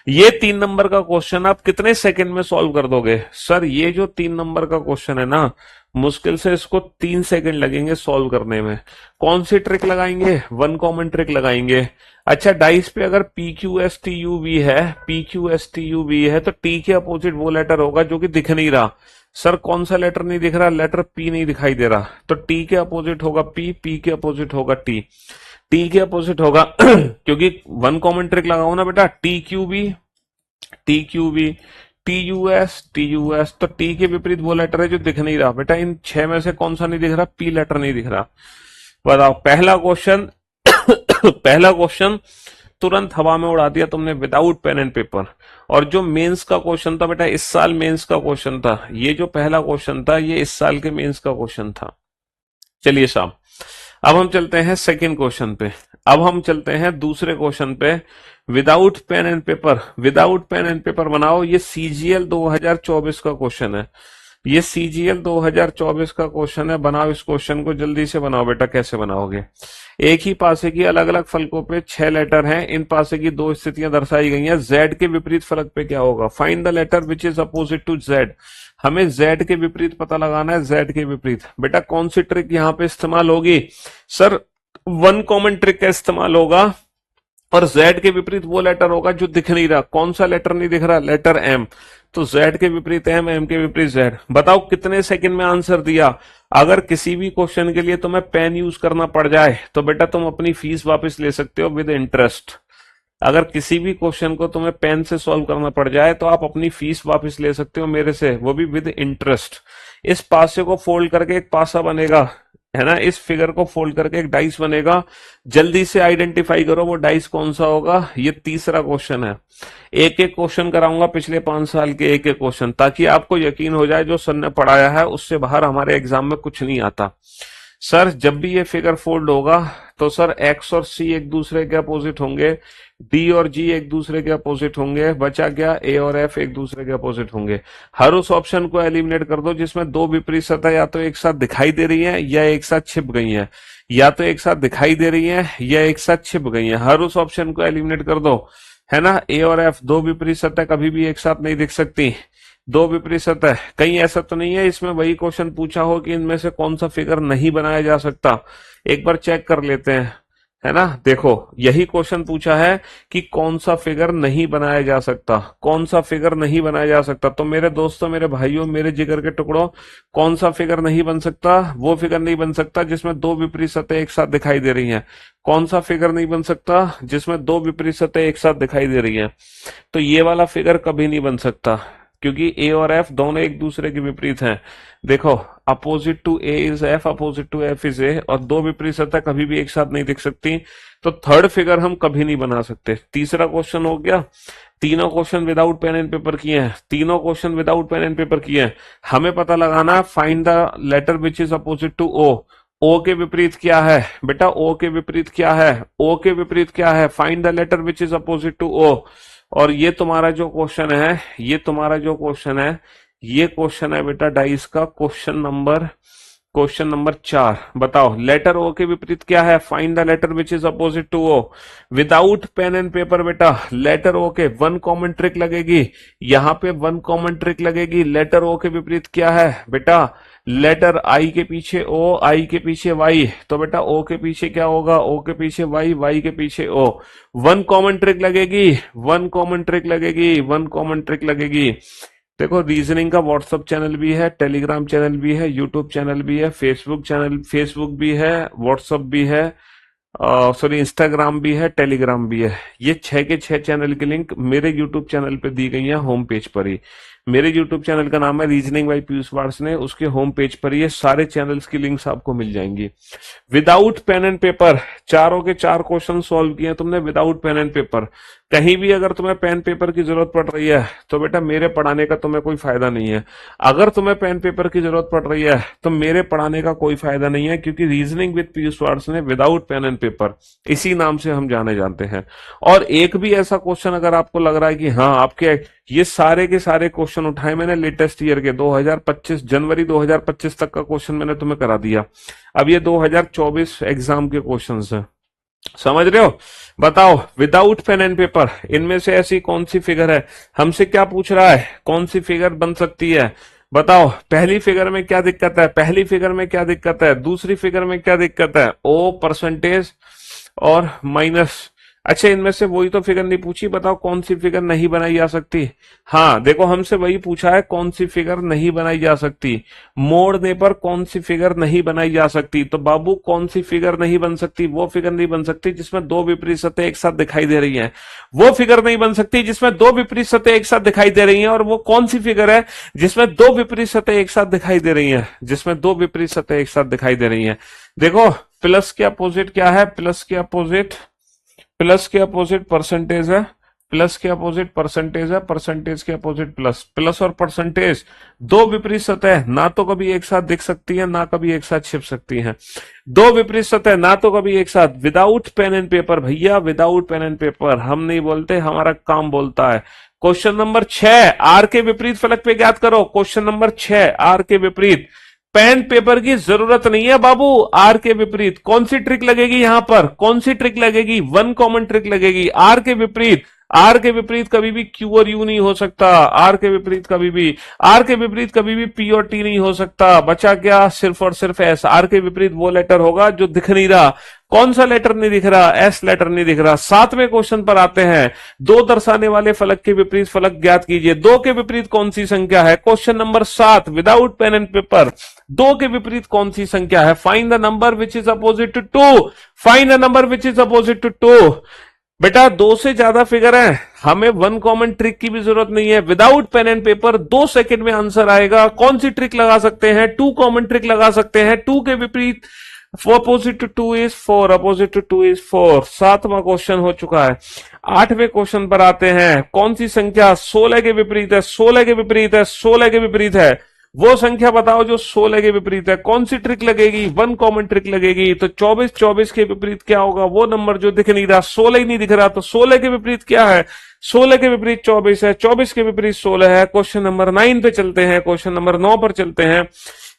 ये 3 नंबर का क्वेश्चन आप कितने सेकंड में सॉल्व कर दोगे? सर, ये जो 3 नंबर का क्वेश्चन है ना, मुश्किल से इसको 3 सेकंड लगेंगे सॉल्व करने में। कौन सी ट्रिक लगाएंगे? वन कॉमन ट्रिक लगाएंगे। अच्छा, डाइस पे अगर PQSTUV है, PQSTUV है, तो टी के अपोजिट वो लेटर होगा जो कि दिख नहीं रहा। सर, कौन सा लेटर नहीं दिख रहा? लेटर पी नहीं दिखाई दे रहा, तो टी के अपोजिट होगा पी, पी के अपोजिट होगा टी, टी के अपोजिट होगा क्योंकि वन कॉमन ट्रिक लगाओ ना बेटा, TQB, TQB, TUS, तो टी के विपरीत वो लेटर है जो दिख नहीं रहा बेटा। इन 6 में से कौन सा नहीं दिख रहा? पी लेटर नहीं दिख रहा। बताओ, पहला क्वेश्चन पहला क्वेश्चन तुरंत हवा में उड़ा दिया तुमने विदाउट पेन एंड पेपर। और जो मेंस का क्वेश्चन था बेटा, इस साल मेंस का क्वेश्चन था, ये जो पहला क्वेश्चन था ये इस साल के मेंस का क्वेश्चन था। चलिए साहब, अब हम चलते हैं सेकंड क्वेश्चन पे, अब हम चलते हैं दूसरे क्वेश्चन पे। Without pen and paper, without pen and paper बनाओ। ये सीजीएल 2024 का क्वेश्चन है, ये सीजीएल 2024 का क्वेश्चन है। बनाओ इस क्वेश्चन को, जल्दी से बनाओ बेटा। कैसे बनाओगे? एक ही पासे की अलग अलग फलकों पे 6 लेटर हैं, इन पासे की 2 स्थितियां दर्शाई गई हैं। z के विपरीत फलक पे क्या होगा? Find the letter which is opposite to z। हमें z के विपरीत पता लगाना है, z के विपरीत। बेटा कौन सी ट्रिक यहां पे इस्तेमाल होगी? सर वन कॉमन ट्रिक का इस्तेमाल होगा, और z के विपरीत वो लेटर होगा जो दिख नहीं रहा। कौन सा लेटर नहीं दिख रहा? Letter m। तो z के विपरीत m, m के विपरीत z। बताओ कितने सेकंड में आंसर दिया? अगर किसी भी क्वेश्चन के लिए तुम्हें पेन यूज करना पड़ जाए तो बेटा तुम अपनी फीस वापस ले सकते हो विद इंटरेस्ट। अगर किसी भी क्वेश्चन को तुम्हें पेन से सॉल्व करना पड़ जाए तो आप अपनी फीस वापस ले सकते हो मेरे से, वो भी विद इंटरेस्ट। इस पासे को फोल्ड करके एक पासा बनेगा, है ना, इस फिगर को फोल्ड करके एक डाइस बनेगा। जल्दी से आइडेंटिफाई करो वो डाइस कौन सा होगा। ये तीसरा क्वेश्चन है। एक एक क्वेश्चन कराऊंगा पिछले 5 साल के, एक एक क्वेश्चन, ताकि आपको यकीन हो जाए जो सर ने पढ़ाया है उससे बाहर हमारे एग्जाम में कुछ नहीं आता। सर जब भी ये फिगर फोल्ड होगा तो सर x और c एक दूसरे के अपोजिट होंगे, d और g एक दूसरे के अपोजिट होंगे, बचा क्या a और f एक दूसरे के अपोजिट होंगे। हर उस ऑप्शन को एलिमिनेट कर दो जिसमें 2 विपरीत सतह या तो एक साथ दिखाई दे रही हैं या एक साथ छिप गई हैं, या तो एक साथ दिखाई दे रही हैं या एक साथ छिप गई हैं। हर उस ऑप्शन को एलिमिनेट कर दो, है ना। a और f 2 विपरीत सतह कभी भी एक साथ नहीं दिख सकती, 2 विपरीत सतह। कहीं ऐसा तो नहीं है इसमें वही क्वेश्चन पूछा हो कि इनमें से कौन सा फिगर नहीं बनाया जा सकता? एक बार चेक कर लेते हैं, है ना। देखो यही क्वेश्चन पूछा है कि कौन सा फिगर नहीं बनाया जा सकता, कौन सा फिगर नहीं बनाया जा सकता। तो मेरे दोस्तों, मेरे भाइयों, मेरे जिगर के टुकड़ों, कौन सा फिगर नहीं बन सकता? वो फिगर नहीं बन सकता जिसमें 2 विपरीत सतह एक साथ दिखाई दे रही हैं। कौन सा फिगर नहीं बन सकता? जिसमें 2 विपरीत सतह एक साथ दिखाई दे रही हैं। तो ये वाला फिगर कभी नहीं बन सकता, क्योंकि a और f दोनों एक दूसरे के विपरीत हैं। देखो opposite to a is f, opposite to f is a, और 2 विपरीत सतह कभी भी एक साथ नहीं दिख सकती। तो थर्ड फिगर हम कभी नहीं बना सकते। तीसरा क्वेश्चन हो गया। तीनों question without pen and paper किए हैं, तीनों question without pen and paper किए हैं। हमें पता लगाना find the letter which is opposite to o। O के विपरीत क्या है बेटा? ओ के विपरीत क्या है? ओ के विपरीत क्या है? Find the letter which is opposite to O. और ये तुम्हारा जो क्वेश्चन है, ये तुम्हारा जो क्वेश्चन है, ये क्वेश्चन है बेटा डाइस का क्वेश्चन नंबर 4। बताओ लेटर ओ के विपरीत क्या है? Find the letter which is opposite to O. Without pen and paper बेटा लेटर ओ के 1 कॉमन ट्रिक लगेगी, यहाँ पे 1 कॉमन ट्रिक लगेगी। लेटर ओ के विपरीत क्या है बेटा? लेटर आई के पीछे ओ, आई के पीछे वाई। तो बेटा ओ के पीछे क्या होगा? ओ के पीछे वाई, वाई के पीछे ओ। 1 कॉमन ट्रिक लगेगी, 1 कॉमन ट्रिक लगेगी, 1 कॉमन ट्रिक लगेगी। देखो रीजनिंग का व्हाट्सएप चैनल भी है, टेलीग्राम चैनल भी है, यूट्यूब चैनल भी है, फेसबुक भी है, व्हाट्सएप भी है, सॉरी इंस्टाग्राम भी है, टेलीग्राम भी है। ये 6 के 6 चैनल की लिंक मेरे यूट्यूब चैनल पे दी गई है, होम पेज पर ही। मेरे यूट्यूब चैनल का नाम है रीजनिंग बाय पीयूष वार्ष्णेय, उसके होम पेज पर ये सारे चैनल्स की लिंक्स आपको मिल जाएंगी। विदाउट पेन एंड पेपर चारों के 4 क्वेश्चन सॉल्व किए तुमने विदाउट पेन एंड पेपर। कहीं भी अगर तुम्हें पेन पेपर की जरूरत पड़ रही है तो बेटा मेरे पढ़ाने का तुम्हें कोई फायदा नहीं है। अगर तुम्हें पेन पेपर की जरूरत पड़ रही है तो मेरे पढ़ाने का कोई फायदा नहीं है, क्योंकि reasoning with Piyush Varshney without pen and paper इसी नाम से हम जाने जानते हैं। और एक भी ऐसा क्वेश्चन अगर आपको लग रहा है कि हाँ आपके ये सारे के सारे क्वेश्चन उठाए मैंने लेटेस्ट ईयर के 2025 जनवरी 2025 तक का क्वेश्चन मैंने तुम्हें करा दिया, अब ये 2024 एग्जाम के क्वेश्चंस हैं, समझ रहे हो। बताओ विदाउट पेन एंड पेपर इनमें से ऐसी कौन सी फिगर है? हमसे क्या पूछ रहा है? कौन सी फिगर बन सकती है? बताओ पहली फिगर में क्या दिक्कत है? पहली फिगर में क्या दिक्कत है? दूसरी फिगर में क्या दिक्कत है? ओ परसेंटेज और माइनस। अच्छा इनमें से वही तो फिगर नहीं पूछी, बताओ कौन सी फिगर नहीं बनाई जा सकती? हाँ देखो हमसे वही पूछा है कौन सी फिगर नहीं बनाई जा सकती, मोड़ने पर कौन सी फिगर नहीं बनाई जा सकती। तो बाबू कौन सी फिगर नहीं बन सकती? वो फिगर नहीं बन सकती जिसमें 2 विपरीत सतह एक साथ दिखाई दे रही हैं। वो फिगर नहीं बन सकती जिसमें 2 विपरीत सतह एक साथ दिखाई दे रही हैं। और वो कौन सी फिगर है जिसमें 2 विपरीत सतह एक साथ दिखाई दे रही है? जिसमें 2 विपरीत सतह एक साथ दिखाई दे रही है। देखो प्लस के अपोजिट क्या है? प्लस के अपोजिट परसेंटेज है, प्लस के अपोजिट परसेंटेज है, परसेंटेज के अपोजिट प्लस। प्लस और परसेंटेज 2 विपरीत सतह ना तो कभी एक साथ दिख सकती है ना कभी एक साथ छिप सकती हैं। 2 विपरीत सतह ना तो कभी एक साथ, विदाउट पेन एंड पेपर भैया, विदाउट पेन एंड पेपर हम नहीं बोलते, हमारा काम बोलता है। क्वेश्चन नंबर 6 आर के विपरीत फलक पे ज्ञात करो। क्वेश्चन नंबर 6 आर के विपरीत पेन पेपर की जरूरत नहीं है बाबू। आर के विपरीत कौन सी ट्रिक लगेगी यहां पर, कौन सी ट्रिक लगेगी, वन कॉमन ट्रिक लगेगी। आर के विपरीत, आर के विपरीत कभी भी क्यू और यू नहीं हो सकता। आर के विपरीत कभी भी, आर के विपरीत कभी भी पी और टी नहीं हो सकता। बचा क्या, सिर्फ और सिर्फ एस। आर के विपरीत वो लेटर होगा जो दिख नहीं रहा। कौन सा लेटर नहीं दिख रहा, एस लेटर नहीं दिख रहा। 7वें क्वेश्चन पर आते हैं। दो दर्शाने वाले फलक के विपरीत फलक ज्ञात कीजिए। दो के विपरीत कौन सी संख्या है, question number 7 without pen and paper. दो के विपरीत कौन सी संख्या है, find the number which is opposite to 2, find the number which is opposite to 2। बेटा दो से ज्यादा फिगर है, हमें वन कॉमन ट्रिक की भी जरूरत नहीं है। Without pen and paper 2 second में आंसर आएगा। कौन सी ट्रिक लगा सकते हैं, टू कॉमन ट्रिक लगा सकते हैं। 2 के विपरीत opposite to 2 is 4, opposite to 2 is 4। 7वां क्वेश्चन हो चुका है। 8वें क्वेश्चन पर आते हैं। कौन सी संख्या 16 के विपरीत है, 16 के विपरीत है, 16 के विपरीत है। वो संख्या बताओ जो 16 के विपरीत है। कौन सी ट्रिक लगेगी, वन कॉमन ट्रिक लगेगी। तो 24, 24 के विपरीत क्या होगा, वो नंबर जो दिख नहीं रहा, 16 ही नहीं दिख रहा, तो 16 के विपरीत क्या है, 16 के विपरीत 24 है, 24 के विपरीत 16 है। क्वेश्चन नंबर 9 पे चलते हैं, क्वेश्चन नंबर 9 पर चलते हैं।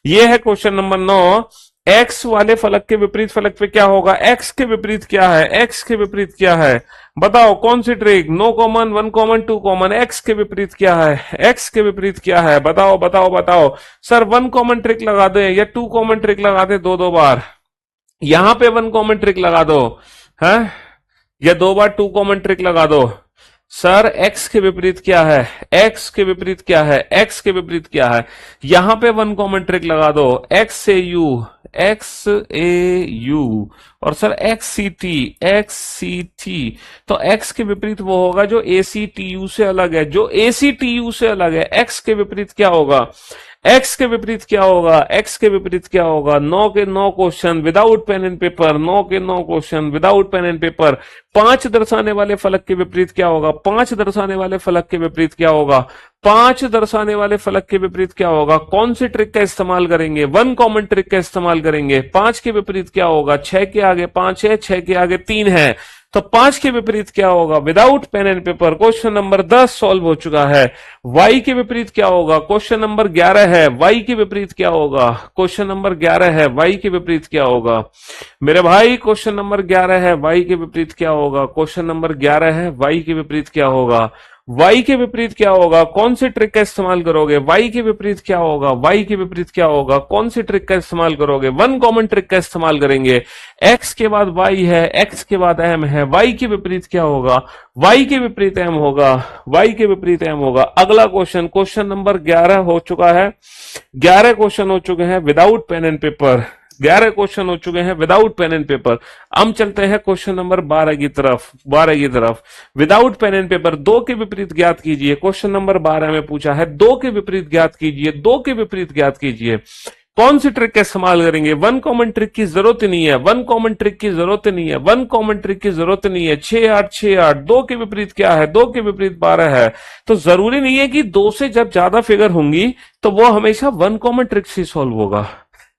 ये है क्वेश्चन नंबर 9। एक्स वाले फलक के विपरीत फलक पे क्या होगा, एक्स के विपरीत क्या है, एक्स के विपरीत क्या है, बताओ कौन सी trick. No common, one common, two common. X के विपरीत क्या है, एक्स के विपरीत क्या है, बताओ बताओ बताओ। सर वन कॉमन ट्रिक लगा दे या टू कॉमन ट्रिक लगा दे, दो बार। यहां पे वन कॉमन ट्रिक लगा दो है, या 2 बार टू कॉमन ट्रिक लगा दो। सर एक्स के विपरीत क्या है, एक्स के विपरीत क्या है, एक्स के विपरीत क्या है। यहां पे वन कॉमन ट्रिक लगा दो, एक्स से यू, एक्स ए यू, और sir X C T, X C T. तो एक्स के विपरीत वो होगा जो ए सी टी यू से अलग है, जो ए सी टी यू से अलग है। एक्स के विपरीत क्या होगा, एक्स के विपरीत क्या होगा, एक्स के विपरीत क्या होगा। 9 के 9 question without pen and paper, 9 के 9 question without pen and paper. 5 दर्शाने वाले फलक के विपरीत क्या होगा, 5 दर्शाने वाले फलक के विपरीत क्या होगा, 5 दर्शाने वाले फलक के विपरीत क्या होगा। कौन सी ट्रिक का इस्तेमाल करेंगे, वन कॉमन ट्रिक का इस्तेमाल करेंगे। 5 के विपरीत क्या होगा, 6 के आगे 5 है, 6 के आगे 3 है, तो 5 के विपरीत क्या होगा, without pen and paper. Question number 10 solve हो चुका है। y के विपरीत क्या होगा, क्वेश्चन नंबर 11 है। y के विपरीत क्या होगा, क्वेश्चन नंबर 11 है। y के विपरीत क्या होगा मेरे भाई, क्वेश्चन नंबर 11 है। y के विपरीत क्या होगा, क्वेश्चन नंबर 11 है। y के विपरीत क्या होगा, y के विपरीत क्या होगा। कौन सी ट्रिक का इस्तेमाल करोगे, y के विपरीत क्या होगा, y के विपरीत क्या होगा। कौन सी ट्रिक का इस्तेमाल करोगे, वन कॉमन ट्रिक का इस्तेमाल करेंगे। x के बाद y है, x के बाद m है, y के विपरीत क्या होगा, y के विपरीत m होगा, y के विपरीत m होगा। अगला क्वेश्चन, क्वेश्चन नंबर 11 हो चुका है। 11 क्वेश्चन हो चुके हैं without pen and paper, 11 question हो चुके हैं विदाउट पेन एंड पेपर। हम चलते हैं क्वेश्चन नंबर 12 की तरफ, 12 की तरफ। विदाउट पेन एंड पेपर 2 के विपरीत ज्ञात कीजिए। क्वेश्चन नंबर 12 में पूछा है 2 के विपरीत ज्ञात कीजिए, 2 के विपरीत ज्ञात कीजिए। कौन सी ट्रिक का इस्तेमाल करेंगे, वन कॉमन ट्रिक की जरूरत नहीं है, वन कॉमन ट्रिक की जरूरत नहीं है, वन कॉमन ट्रिक की जरूरत नहीं है। 6 8 6 8, 2 के विपरीत क्या है, 2 के विपरीत 12 है। तो जरूरी नहीं है कि 2 से जब ज्यादा फिगर होंगी तो वो हमेशा वन कॉमन ट्रिक से सॉल्व होगा,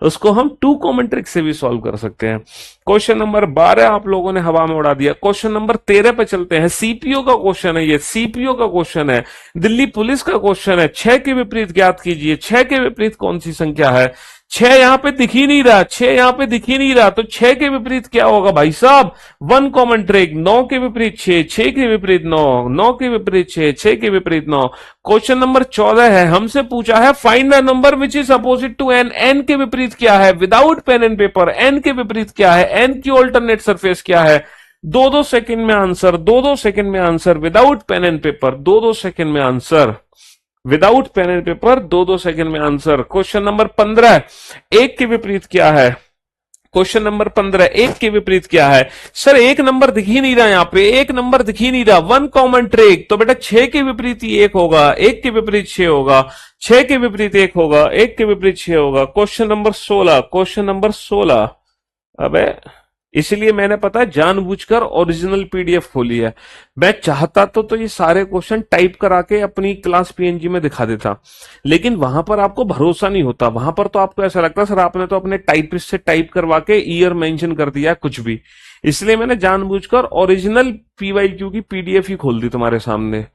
उसको हम टू कॉमन ट्रिक से भी सॉल्व कर सकते हैं। क्वेश्चन नंबर 12 आप लोगों ने हवा में उड़ा दिया। क्वेश्चन नंबर 13 पे चलते हैं। सीपीओ का क्वेश्चन है, ये सीपीओ का क्वेश्चन है, दिल्ली पुलिस का क्वेश्चन है। 6 के विपरीत ज्ञात कीजिए। 6 के विपरीत कौन सी संख्या है, 6 यहां पे दिख ही नहीं रहा, 6 यहां पे दिख ही नहीं रहा, तो 6 के विपरीत क्या होगा भाई साहब, वन कॉमन ट्रिक। 9 के विपरीत 6, 6 के विपरीत 9, 9 के विपरीत 6, 6 के विपरीत 9। क्वेश्चन नंबर 14 है, हमसे पूछा है find the number which is opposite to N. N के विपरीत क्या है, without pen and paper N के विपरीत क्या है, एन की ऑल्टरनेट सरफेस क्या है। 2-2 सेकंड में आंसर, 2-2 सेकंड में answer, without pen and paper 2-2 second में answer, without pen and paper 2-2 second में आंसर। क्वेश्चन नंबर 15, 1 के विपरीत क्या है। क्वेश्चन नंबर 15, 1 के विपरीत क्या है। सर एक नंबर दिख ही नहीं रहा, यहां पे एक नंबर दिख ही नहीं रहा, वन कॉमन ट्रिक। तो बेटा 6 के विपरीत ही 1 होगा, 1 के विपरीत 6 होगा, 6 के विपरीत 1 होगा, 1 के विपरीत 6 होगा। क्वेश्चन नंबर 16, क्वेश्चन नंबर 16, अबे इसलिए मैंने पता है जानबूझकर ओरिजिनल पीडीएफ खोली है। मैं चाहता तो ये सारे क्वेश्चन टाइप करा के अपनी क्लास पीएनजी में दिखा देता, लेकिन वहां पर आपको भरोसा नहीं होता। वहां पर तो आपको ऐसा लगता सर आपने तो अपने टाइपिस्ट से टाइप करवा के ईयर मेंशन कर दिया कुछ भी, इसलिए मैंने जानबूझकर ओरिजिनल पीवाईक्यू की पीडीएफ ही खोल दी तुम्हारे सामने,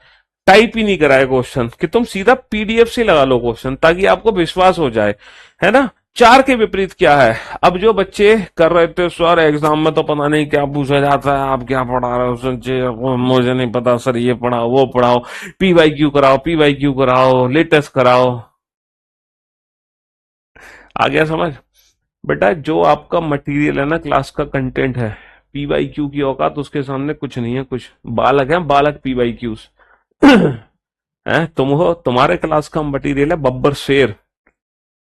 टाइप ही नहीं कराया क्वेश्चन, कि तुम सीधा पीडीएफ से लगा लो क्वेश्चन ताकि आपको विश्वास हो जाए, है ना। 4 के विपरीत क्या है? अब जो बच्चे कर रहे थे सर एग्जाम में तो पता नहीं क्या पूछा जाता है, आप क्या पढ़ा रहे हो संजय, मुझे नहीं पता सर, ये पढ़ाओ वो पढ़ाओ, पीवाईक्यू कराओ, पीवाईक्यू कराओ, लेटेस्ट कराओ। आ गया समझ? बेटा जो आपका मटेरियल है ना, क्लास का कंटेंट है, पीवाईक्यू की औकात उसके सामने कुछ नहीं है, कुछ बालक है, बालक पीवाईक्यूज। है तुम हो, तुम्हारे क्लास का मटेरियल है बब्बर शेर,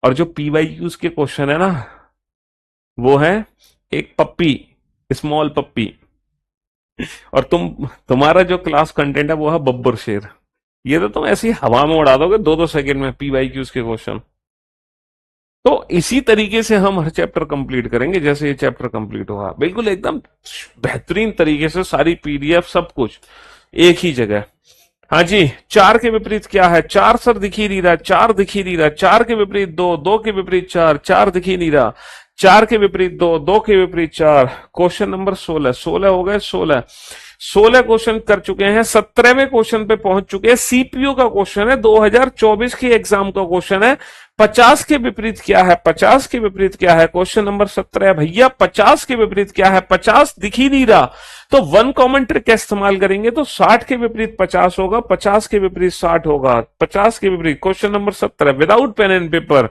और जो पीवाईक्यूज के क्वेश्चन है ना, वो है एक पप्पी, स्मॉल पप्पी, और तुम्हारा जो क्लास कंटेंट है वो है बब्बर शेर। ये तो तुम ऐसी हवा में उड़ा दोगे 2-2 सेकंड में पीवाईक्यूज के क्वेश्चन। तो इसी तरीके से हम हर चैप्टर कंप्लीट करेंगे, जैसे ये चैप्टर कंप्लीट होगा बिल्कुल एकदम बेहतरीन तरीके से, सारी पीडीएफ सब कुछ एक ही जगह। हाँ जी, 4 के विपरीत क्या है? 4 सर दिख ही नहीं रहा, 4 दिख ही नहीं रहा, 4 के विपरीत 2, 2 के विपरीत 4, 4 दिख ही नहीं रहा, 4 के विपरीत 2, 2 के विपरीत 4। क्वेश्चन नंबर 16, 16 हो गए, 16 क्वेश्चन कर चुके हैं, 17वें क्वेश्चन पे पहुंच चुके हैं। सीपीयू का क्वेश्चन है, 2024 के एग्जाम का क्वेश्चन है। 50 के विपरीत क्या है? 50 के विपरीत क्या है? क्वेश्चन नंबर 17 भैया 50 के विपरीत क्या है? 50 दिख ही नहीं रहा, तो वन कॉमन ट्रिक का इस्तेमाल करेंगे तो 60 के विपरीत 50 होगा, 50 के विपरीत 60 होगा, 50 के विपरीत। Question number 17 without pen and paper.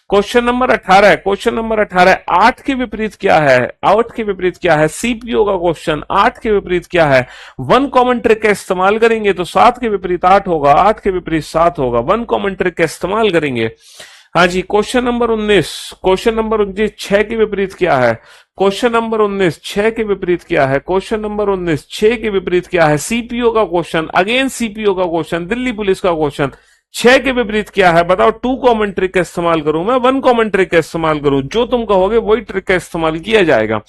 Question number 18, question number 18 8 के विपरीत क्या है? 8 के विपरीत क्या है? सीपीयू का क्वेश्चन, 8 के विपरीत क्या है? वन कॉमन ट्रिक का इस्तेमाल करेंगे तो 7 के विपरीत 8 होगा, 8 के विपरीत 7 होगा, वन कॉमन ट्रिक का इस्तेमाल करेंगे। हाँ जी, क्वेश्चन नंबर 19, क्वेश्चन नंबर 19 6 के विपरीत क्या है? क्वेश्चन नंबर 19 6 के विपरीत क्या है? क्वेश्चन नंबर 19 6 के विपरीत क्या है? सीपीओ का क्वेश्चन, अगेन सीपीओ का क्वेश्चन, दिल्ली पुलिस का क्वेश्चन, 6 के विपरीत क्या है? बताओ, 2 कॉमन ट्रिक का इस्तेमाल करूं मैं, 1 कॉमन ट्रिक का इस्तेमाल करूं? जो तुम कहोगे वही ट्रिक का इस्तेमाल किया जाएगा।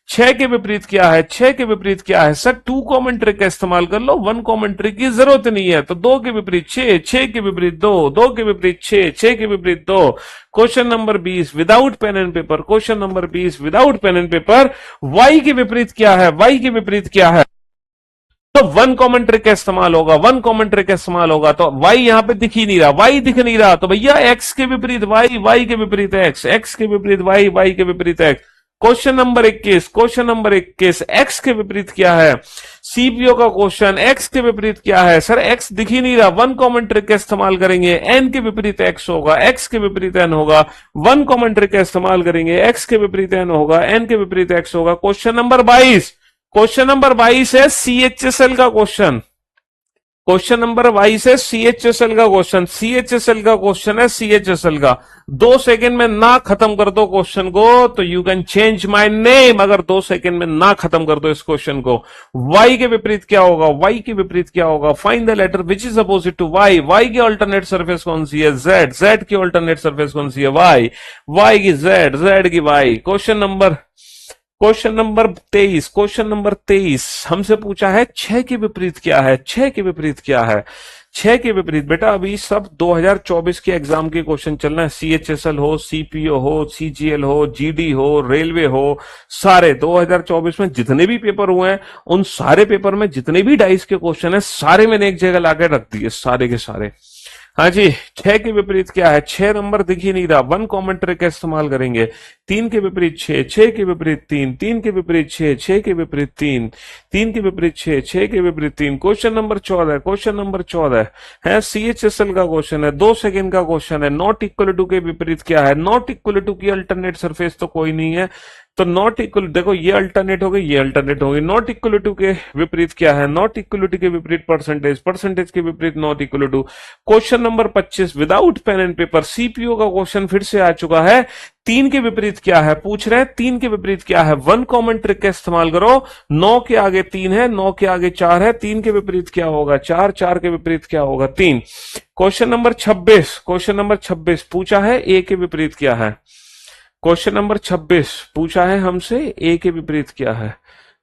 6 के विपरीत क्या है? 6 के विपरीत क्या है? सर 2 कॉमन ट्रिक का इस्तेमाल कर लो, 1 कॉमन ट्रिक की जरूरत नहीं है। तो 2 के विपरीत 6, 6 के विपरीत 2, 2 के विपरीत 6, 6 के विपरीत 2। Question number 20 without pen and paper, question number 20 without pen and paper. y के विपरीत क्या है? y के विपरीत क्या है? तो 1 कॉमन ट्रिक का इस्तेमाल होगा, 1 कॉमन ट्रिक का इस्तेमाल होगा। तो y यहां पे दिख ही नहीं रहा, y दिख नहीं रहा, तो भैया x के विपरीत y, y के विपरीत x, x के विपरीत y, y के विपरीत x। Question number 21, question number 21 x के विपरीत क्या है? सीपीओ का क्वेश्चन, x के विपरीत क्या है? सर x दिख ही नहीं रहा, 1 कॉमन ट्रिक का इस्तेमाल करेंगे, n के विपरीत x होगा, x के विपरीत n होगा, 1 कॉमन ट्रिक का इस्तेमाल करेंगे, x के विपरीत n होगा, n के विपरीत x होगा। क्वेश्चन नंबर 22, क्वेश्चन नंबर 22 है सीएचएसएल का क्वेश्चन, क्वेश्चन नंबर 22 है सीएचएसएल का क्वेश्चन, सीएचएसएल का क्वेश्चन है, सीएचएसएल का। 2 सेकंड में ना खत्म कर दो क्वेश्चन को तो you can change my name, अगर 2 सेकंड में ना खत्म कर दो इस क्वेश्चन को। y के विपरीत क्या होगा? y के विपरीत क्या होगा? Find the letter which is opposite to y, y की अल्टरनेट सरफेस कौन सी है? z, z की अल्टरनेट सरफेस कौन सी है? y, y की z, z की y। Question number 23, question number 23 हमसे पूछा है 6 के विपरीत क्या है? 6 के विपरीत क्या है? 6 के विपरीत बेटा अभी सब 2024 के एग्जाम के क्वेश्चन चल रहे हैं, सीएचएसएल हो, सीपीओ हो, सीजीएल हो, जीडी हो, रेलवे हो, सारे 2024 में जितने भी पेपर हुए हैं उन सारे पेपर में जितने भी डाइस के क्वेश्चन है सारे मैंने एक जगह लाकर रख दिए, सारे के सारे। हाँ जी, 6 के विपरीत क्या है? 6 नंबर दिख ही नहीं रहा, 1 कॉमन ट्रिक का इस्तेमाल करेंगे। 3 के विपरीत 6, 6 के विपरीत 3, 3 के विपरीत 6, 6 के विपरीत 3, 3 के विपरीत 6, 6 के विपरीत 3। क्वेश्चन नंबर 14, क्वेश्चन नंबर 14 है सीएचएसएल का क्वेश्चन है, 2 सेकंड का क्वेश्चन है। नॉट इक्वल टू के विपरीत क्या है? नॉट इक्वल टू की अल्टरनेट सरफेस तो कोई नहीं है, तो नॉट इक्वल, देखो ये अल्टरनेट हो गई, ये अल्टरनेट हो गई। नॉट इक्वल टू के विपरीत क्या है? नॉट इक्वल टू के विपरीत परसेंटेज, परसेंटेज के विपरीत not equal to. Question number 25 without pen and paper, CPO का क्वेश्चन फिर से आ चुका है। 3 के विपरीत क्या है? पूछ रहे हैं 3 के विपरीत क्या है? 1 कॉमन ट्रिक का इस्तेमाल करो, 9 के आगे 3 है, 9 के आगे 4 है, 3 के विपरीत क्या होगा? 4, 4 के विपरीत क्या होगा? 3। क्वेश्चन नंबर 26, क्वेश्चन नंबर 26 पूछा है ए के विपरीत क्या है? क्वेश्चन नंबर 26 पूछा है हमसे ए के विपरीत क्या है?